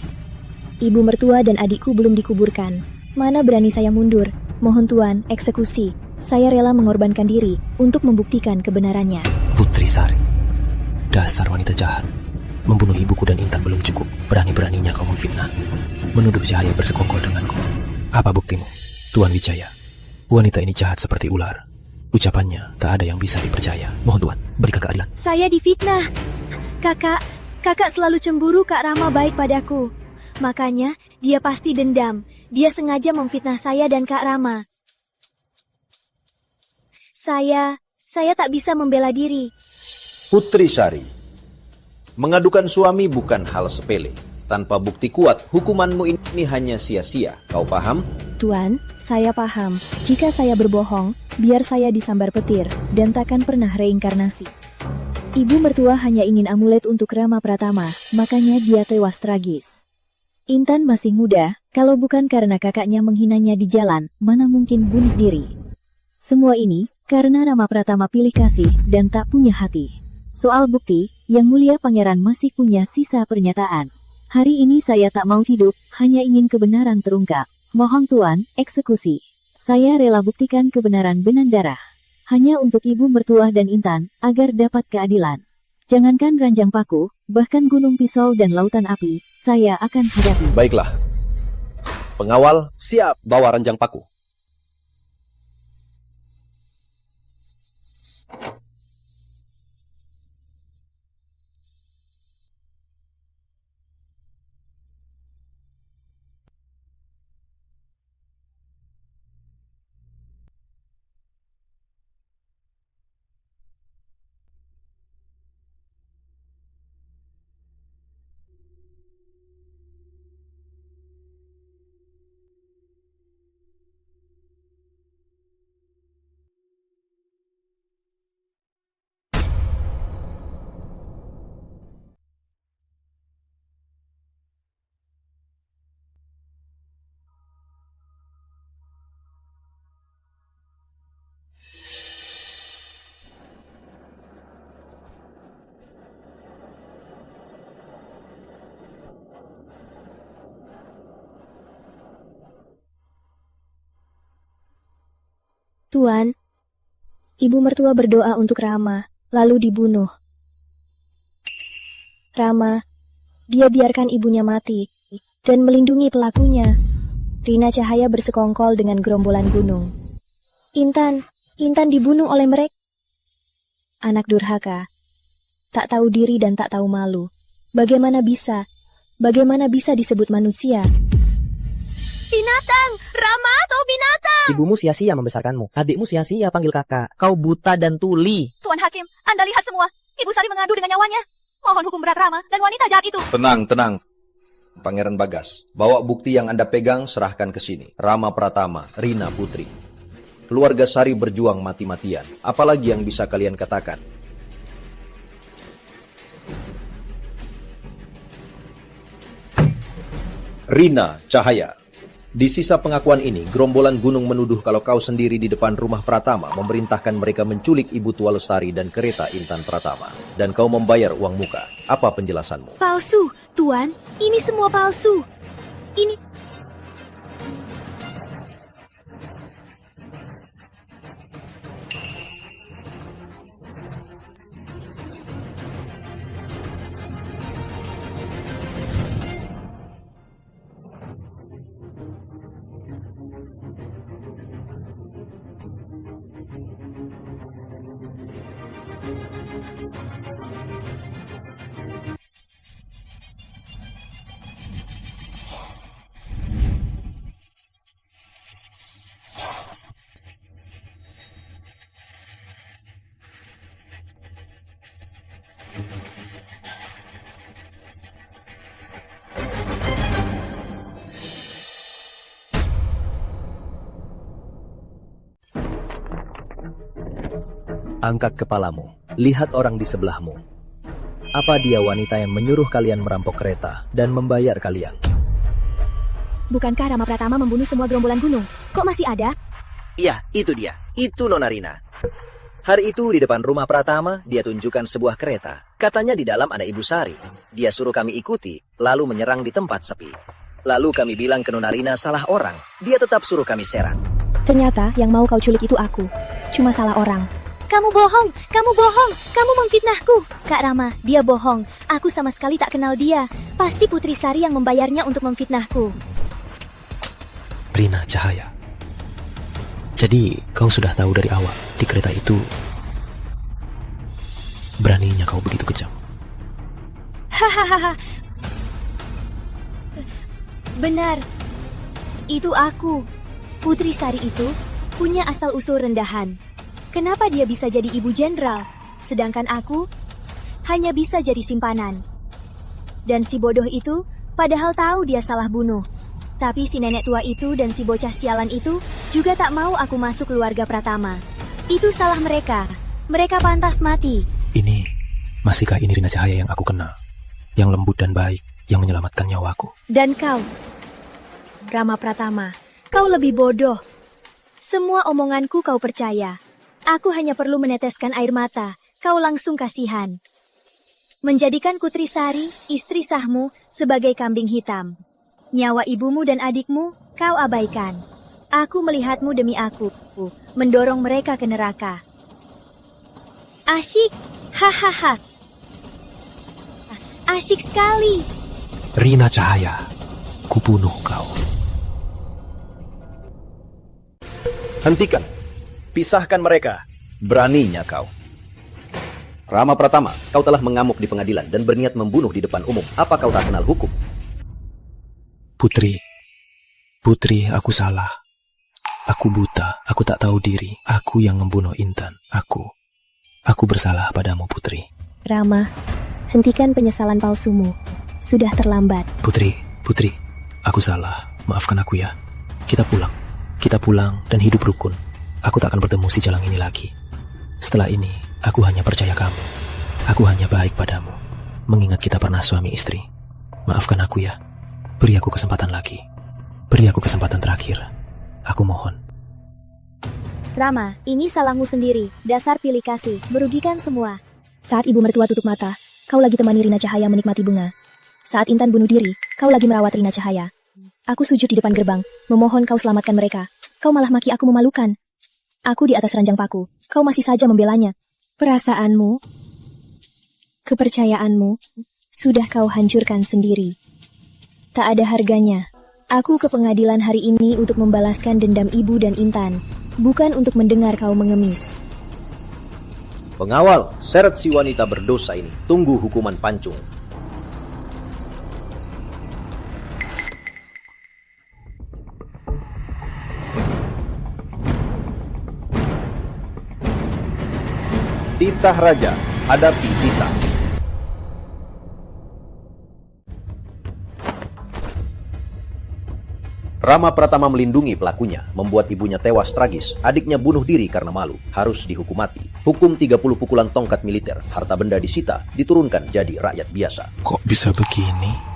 Ibu mertua dan adikku belum dikuburkan. Mana berani saya mundur? Mohon Tuan, eksekusi. Saya rela mengorbankan diri untuk membuktikan kebenarannya. Putri Sari, dasar wanita jahat. Membunuh ibuku dan Intan belum cukup. Berani-beraninya kau memfitnah. Menuduh Cahaya bersekongkol denganku. Apa buktimu, Tuan Wijaya? Wanita ini jahat seperti ular. Ucapannya tak ada yang bisa dipercaya. Mohon Tuan, berikan keadilan. Saya difitnah. Kakak selalu cemburu Kak Rama baik padaku. Makanya dia pasti dendam. Dia sengaja memfitnah saya dan Kak Rama. Saya tak bisa membela diri. Putri Sari, mengadukan suami bukan hal sepele. Tanpa bukti kuat, hukumanmu ini hanya sia-sia. Kau paham? Tuan, saya paham. Jika saya berbohong, biar saya disambar petir dan takkan pernah reinkarnasi. Ibu mertua hanya ingin amulet untuk Rama Pratama, makanya dia tewas tragis. Intan masih muda, kalau bukan karena kakaknya menghinanya di jalan, mana mungkin bunuh diri. Semua ini karena Rama Pratama pilih kasih dan tak punya hati. Soal bukti, Yang Mulia Pangeran masih punya sisa pernyataan. Hari ini saya tak mau hidup, hanya ingin kebenaran terungkap. Mohon Tuan, eksekusi. Saya rela buktikan kebenaran Benandara. Hanya untuk ibu mertua dan Intan, agar dapat keadilan. Jangankan ranjang paku, bahkan gunung pisau dan lautan api, saya akan hadapi. Baiklah. Pengawal, siap bawa ranjang paku. Tuan, ibu mertua berdoa untuk Rama, lalu dibunuh. Rama, dia biarkan ibunya mati, dan melindungi pelakunya. Rina Cahaya bersekongkol dengan gerombolan gunung. Intan dibunuh oleh mereka. Anak durhaka, tak tahu diri dan tak tahu malu. Bagaimana bisa disebut manusia? Binatang! Rama atau binatang? Ibumu sia-sia membesarkanmu. Adikmu sia-sia panggil kakak. Kau buta dan tuli. Tuan Hakim, Anda lihat semua. Ibu Sari mengadu dengan nyawanya. Mohon hukum berat Rama dan wanita jahat itu. Tenang. Pangeran Bagas, bawa bukti yang Anda pegang, serahkan ke sini. Rama Pratama, Rina Putri. Keluarga Sari berjuang mati-matian. Apalagi yang bisa kalian katakan? Rina Cahaya. Di sisa pengakuan ini, gerombolan gunung menuduh kalau kau sendiri di depan rumah Pratama memerintahkan mereka menculik Ibu Tua Lestari dan kereta Intan Pratama. Dan kau membayar uang muka. Apa penjelasanmu? Palsu, Tuan. Ini semua palsu. Ini... Angkat kepalamu, lihat orang di sebelahmu. Apa dia wanita yang menyuruh kalian merampok kereta dan membayar kalian? Bukankah Rama Pratama membunuh semua gerombolan gunung? Kok masih ada? Iya, itu dia. Itu Nona Rina. Hari itu di depan rumah Pratama, dia tunjukkan sebuah kereta. Katanya di dalam ada Ibu Sari. Dia suruh kami ikuti, lalu menyerang di tempat sepi. Lalu kami bilang ke Nona Rina salah orang. Dia tetap suruh kami serang. Ternyata yang mau kau culik itu aku. Cuma salah orang. Kamu bohong, kamu memfitnahku. Kak Rama, dia bohong. Aku sama sekali tak kenal dia. Pasti Putri Sari yang membayarnya untuk memfitnahku. Rina Cahaya. Jadi, kau sudah tahu dari awal di kereta itu beraninya kau begitu kejam. Hahaha. Benar. Itu aku. Putri Sari itu punya asal-usul rendahan. Kenapa dia bisa jadi ibu jenderal, sedangkan aku hanya bisa jadi simpanan? Dan si bodoh itu padahal tahu dia salah bunuh. Tapi si nenek tua itu dan si bocah sialan itu juga tak mau aku masuk keluarga Pratama. Itu salah mereka. Mereka pantas mati. Ini, masihkah ini Rina Cahaya yang aku kenal? Yang lembut dan baik, yang menyelamatkan nyawaku. Dan kau, Rama Pratama, kau lebih bodoh. Semua omonganku kau percaya. Aku hanya perlu meneteskan air mata, kau langsung kasihan. Menjadikan Putri Sari, istri sahmu, sebagai kambing hitam. Nyawa ibumu dan adikmu, kau abaikan. Aku melihatmu demi aku, mendorong mereka ke neraka. Asyik, hahaha. Asyik sekali. Rina Cahaya, kubunuh kau. Hentikan. Pisahkan mereka. Beraninya kau. Rama Pratama, kau telah mengamuk di pengadilan dan berniat membunuh di depan umum. Apa kau tak kenal hukum? Putri, aku salah. Aku buta, aku tak tahu diri. Aku yang membunuh Intan. Aku bersalah padamu, Putri. Rama, hentikan penyesalan palsumu. Sudah terlambat. Putri, aku salah. Maafkan aku ya. Kita pulang dan hidup rukun. Aku tak akan bertemu si jalang ini lagi. Setelah ini, aku hanya percaya kamu. Aku hanya baik padamu. Mengingat kita pernah suami istri. Maafkan aku ya. Beri aku kesempatan lagi. Beri aku kesempatan terakhir. Aku mohon. Rama, ini salahmu sendiri. Dasar pilih kasih, merugikan semua. Saat ibu mertua tutup mata, kau lagi temani Rina Cahaya menikmati bunga. Saat Intan bunuh diri, kau lagi merawat Rina Cahaya. Aku sujud di depan gerbang, memohon kau selamatkan mereka. Kau malah maki aku memalukan. Aku di atas ranjang paku, kau masih saja membelanya. Perasaanmu, kepercayaanmu, sudah kau hancurkan sendiri. Tak ada harganya. Aku ke pengadilan hari ini untuk membalaskan dendam ibu dan Intan, bukan untuk mendengar kau mengemis. Pengawal, seret si wanita berdosa ini. Tunggu hukuman pancung. Titah Raja, hadapi Titah. Rama Pratama melindungi pelakunya, membuat ibunya tewas tragis, adiknya bunuh diri karena malu, harus dihukum mati. Hukum 30 pukulan tongkat militer, harta benda disita, diturunkan jadi rakyat biasa. Kok bisa begini?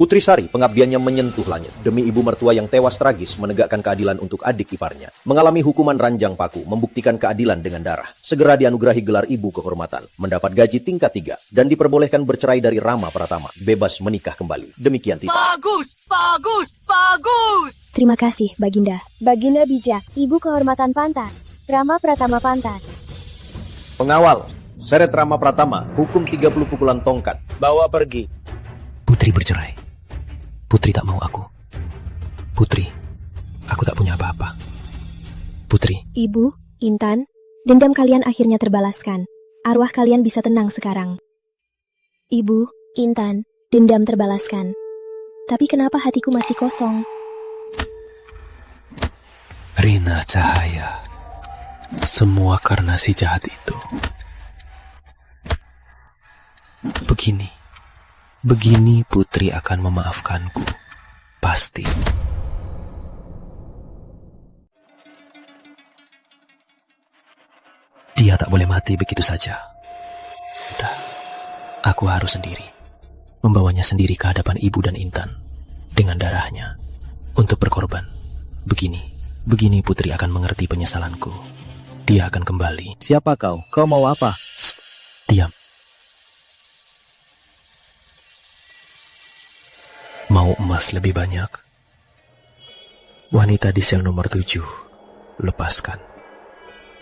Putri Sari pengabdiannya menyentuh langit. Demi ibu mertua yang tewas tragis menegakkan keadilan untuk adik iparnya. Mengalami hukuman ranjang paku, membuktikan keadilan dengan darah. Segera dianugerahi gelar ibu kehormatan, mendapat gaji tingkat 3, dan diperbolehkan bercerai dari Rama Pratama, bebas menikah kembali. Demikian Tita. Bagus, bagus, bagus. Terima kasih, Baginda. Baginda bijak, ibu kehormatan pantas. Rama Pratama pantas. Pengawal, seret Rama Pratama, hukum 30 pukulan tongkat. Bawa pergi. Putri bercerai. Putri tak mau aku. Putri, aku tak punya apa-apa. Putri. Ibu, Intan, dendam kalian akhirnya terbalaskan. Arwah kalian bisa tenang sekarang. Ibu, Intan, dendam terbalaskan. Tapi kenapa hatiku masih kosong? Rina Cahaya. Semua karena si jahat itu. Begini Putri akan memaafkanku. Pasti. Dia tak boleh mati begitu saja. Sudah, aku harus sendiri. Membawanya sendiri ke hadapan ibu dan Intan. Dengan darahnya. Untuk berkorban. Begini Putri akan mengerti penyesalanku. Dia akan kembali. Siapa kau? Kau mau apa? Diam. Mau emas lebih banyak? Wanita di sel nomor 7, lepaskan.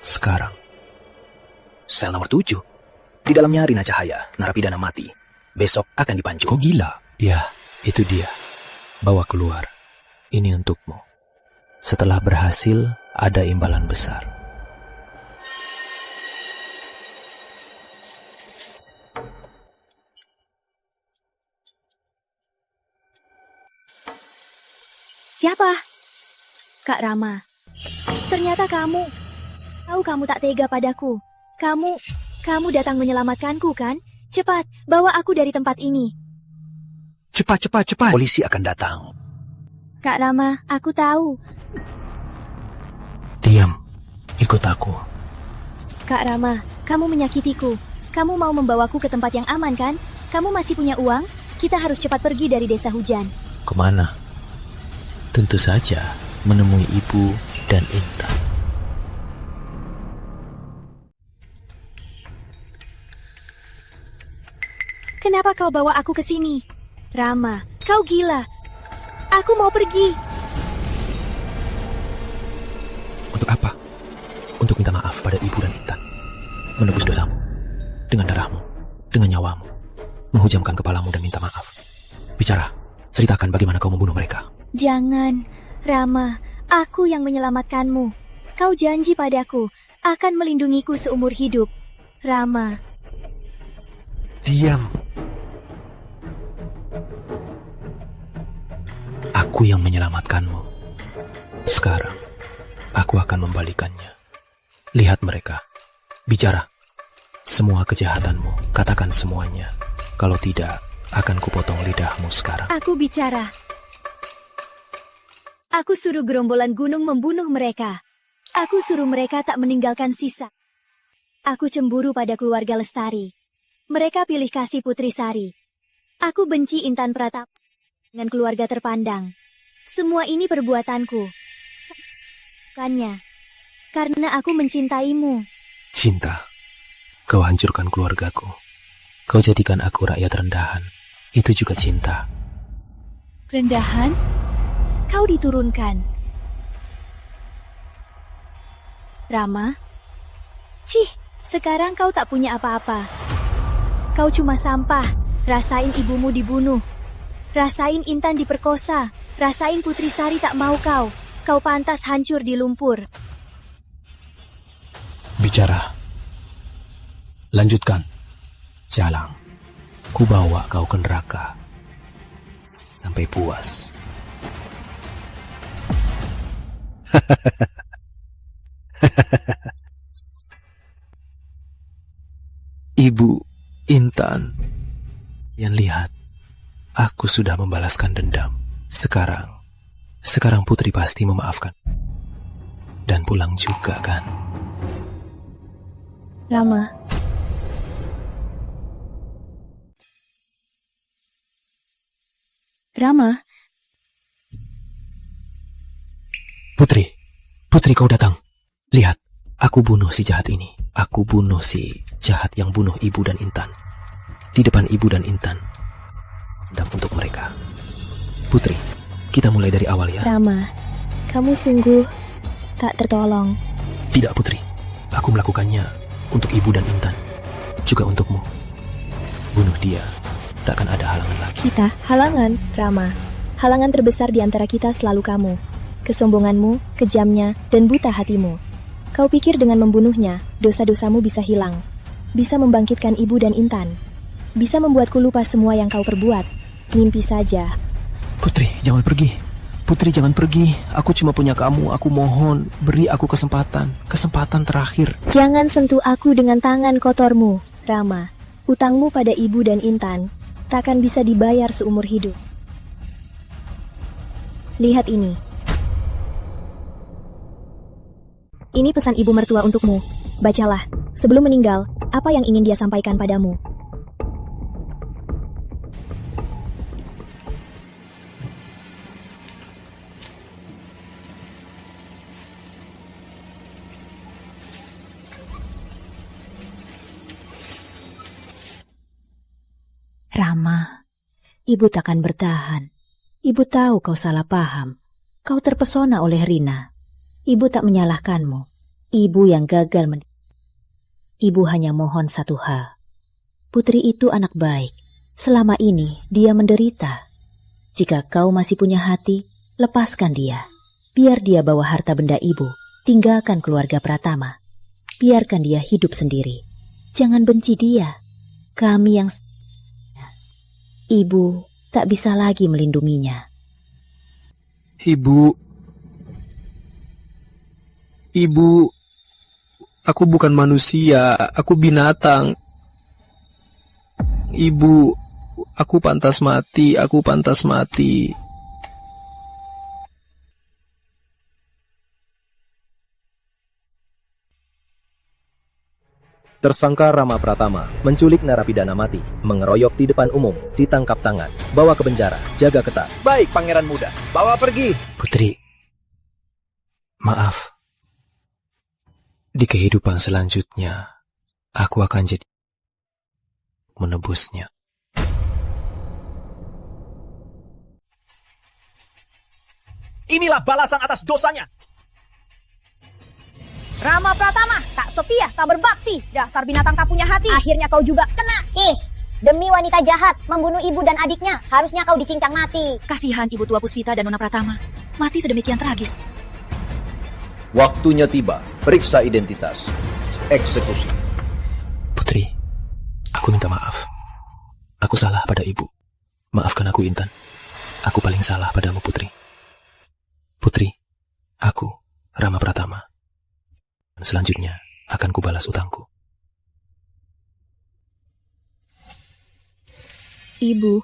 Sekarang. Sel nomor 7? Di dalamnya Rina Cahaya, narapidana mati. Besok akan dipancung. Kau gila? Ya, itu dia. Bawa keluar. Ini untukmu. Setelah berhasil, ada imbalan besar. Siapa? Kak Rama. Ternyata kamu. Tahu kamu tak tega padaku. Kamu datang menyelamatkanku kan? Cepat, bawa aku dari tempat ini. Cepat. Polisi akan datang. Kak Rama, aku tahu. Diam, ikut aku. Kak Rama, kamu menyakitiku. Kamu mau membawaku ke tempat yang aman kan? Kamu masih punya uang? Kita harus cepat pergi dari desa hujan. Kemana? Tentu saja menemui ibu dan Intan. Kenapa kau bawa aku ke sini? Rama, kau gila. Aku mau pergi. Untuk apa? Untuk minta maaf pada ibu dan Intan. Menebus dosamu. Dengan darahmu. Dengan nyawamu. Menghujamkan kepalamu dan minta maaf. Bicara. Ceritakan bagaimana kau membunuh mereka. Jangan, Rama, aku yang menyelamatkanmu. Kau janji padaku akan melindungiku seumur hidup. Rama. Diam. Aku yang menyelamatkanmu. Sekarang, aku akan membalikannya. Lihat mereka. Bicara. Semua kejahatanmu, katakan semuanya. Kalau tidak, akan kupotong lidahmu sekarang. Aku bicara. Aku suruh gerombolan gunung membunuh mereka. Aku suruh mereka tak meninggalkan sisa. Aku cemburu pada keluarga Lestari. Mereka pilih kasih Putri Sari. Aku benci Intan Pratama dengan keluarga terpandang. Semua ini perbuatanku. Bukannya, karena aku mencintaimu. Cinta. Kau hancurkan keluargaku. Kau jadikan aku rakyat rendahan. Itu juga cinta. Rendahan? Kau diturunkan. Rama? Cih, sekarang kau tak punya apa-apa. Kau cuma sampah. Rasain ibumu dibunuh. Rasain Intan diperkosa. Rasain Putri Sari tak mau kau. Kau pantas hancur di lumpur. Bicara. Lanjutkan. Jalang. Ku bawa kau ke neraka. Sampai puas. Ibu Intan. Yang lihat, aku sudah membalaskan dendam. Sekarang, Sekarang Putri pasti memaafkan. Dan pulang juga kan? Rama. Rama. Putri kau datang. Lihat, aku bunuh si jahat ini. Aku bunuh si jahat yang bunuh ibu dan Intan. Di depan ibu dan Intan. Dan untuk mereka. Putri, kita mulai dari awal ya. Rama, kamu sungguh tak tertolong. Tidak Putri, aku melakukannya untuk ibu dan Intan. Juga untukmu. Bunuh dia, takkan ada halangan lagi. Kita, halangan, Rama. Halangan terbesar di antara kita selalu kamu. Kesombonganmu, kejamnya, dan buta hatimu. Kau pikir dengan membunuhnya, dosa-dosamu bisa hilang. Bisa membangkitkan ibu dan Intan. Bisa membuatku lupa semua yang kau perbuat. Mimpi saja. Putri, jangan pergi. Putri, jangan pergi. Aku cuma punya kamu. Aku mohon, beri aku kesempatan. Kesempatan terakhir. Jangan sentuh aku dengan tangan kotormu, Rama. Utangmu pada ibu dan Intan takkan bisa dibayar seumur hidup. Lihat ini. Ini pesan ibu mertua untukmu. Bacalah, sebelum meninggal, apa yang ingin dia sampaikan padamu. Rama, ibu takkan bertahan. Ibu tahu kau salah paham. Kau terpesona oleh Rina. Ibu tak menyalahkanmu. Ibu yang gagal Ibu hanya mohon satu hal. Putri itu anak baik. Selama ini dia menderita. Jika kau masih punya hati, lepaskan dia. Biar dia bawa harta benda ibu. Tinggalkan keluarga Pratama. Biarkan dia hidup sendiri. Jangan benci dia. Kami yang... Ibu tak bisa lagi melindunginya. Ibu, aku bukan manusia, aku binatang. Ibu, aku pantas mati, aku pantas mati. Tersangka Rama Pratama menculik narapidana mati, mengeroyok di depan umum, ditangkap tangan, bawa ke penjara, jaga ketat. Baik, pangeran muda, bawa pergi. Putri, maaf. Di kehidupan selanjutnya, aku akan jadi menebusnya. Inilah balasan atas dosanya. Rama Pratama, tak setia, tak berbakti. Dasar binatang tak punya hati. Akhirnya kau juga kena. Demi wanita jahat, membunuh ibu dan adiknya, harusnya kau dicincang mati. Kasihan Ibu Tua Puspita dan Nona Pratama. Mati sedemikian tragis. Waktunya tiba, periksa identitas. Eksekusi. Putri, aku minta maaf. Aku salah pada ibu. Maafkan aku, Intan. Aku paling salah padamu, Putri. Putri, aku, Rama Pratama. Selanjutnya akan kubalas utangku. Ibu,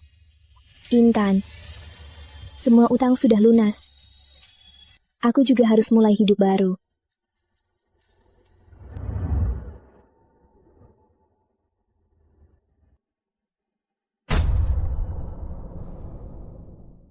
Intan, semua utang sudah lunas. Aku juga harus mulai hidup baru.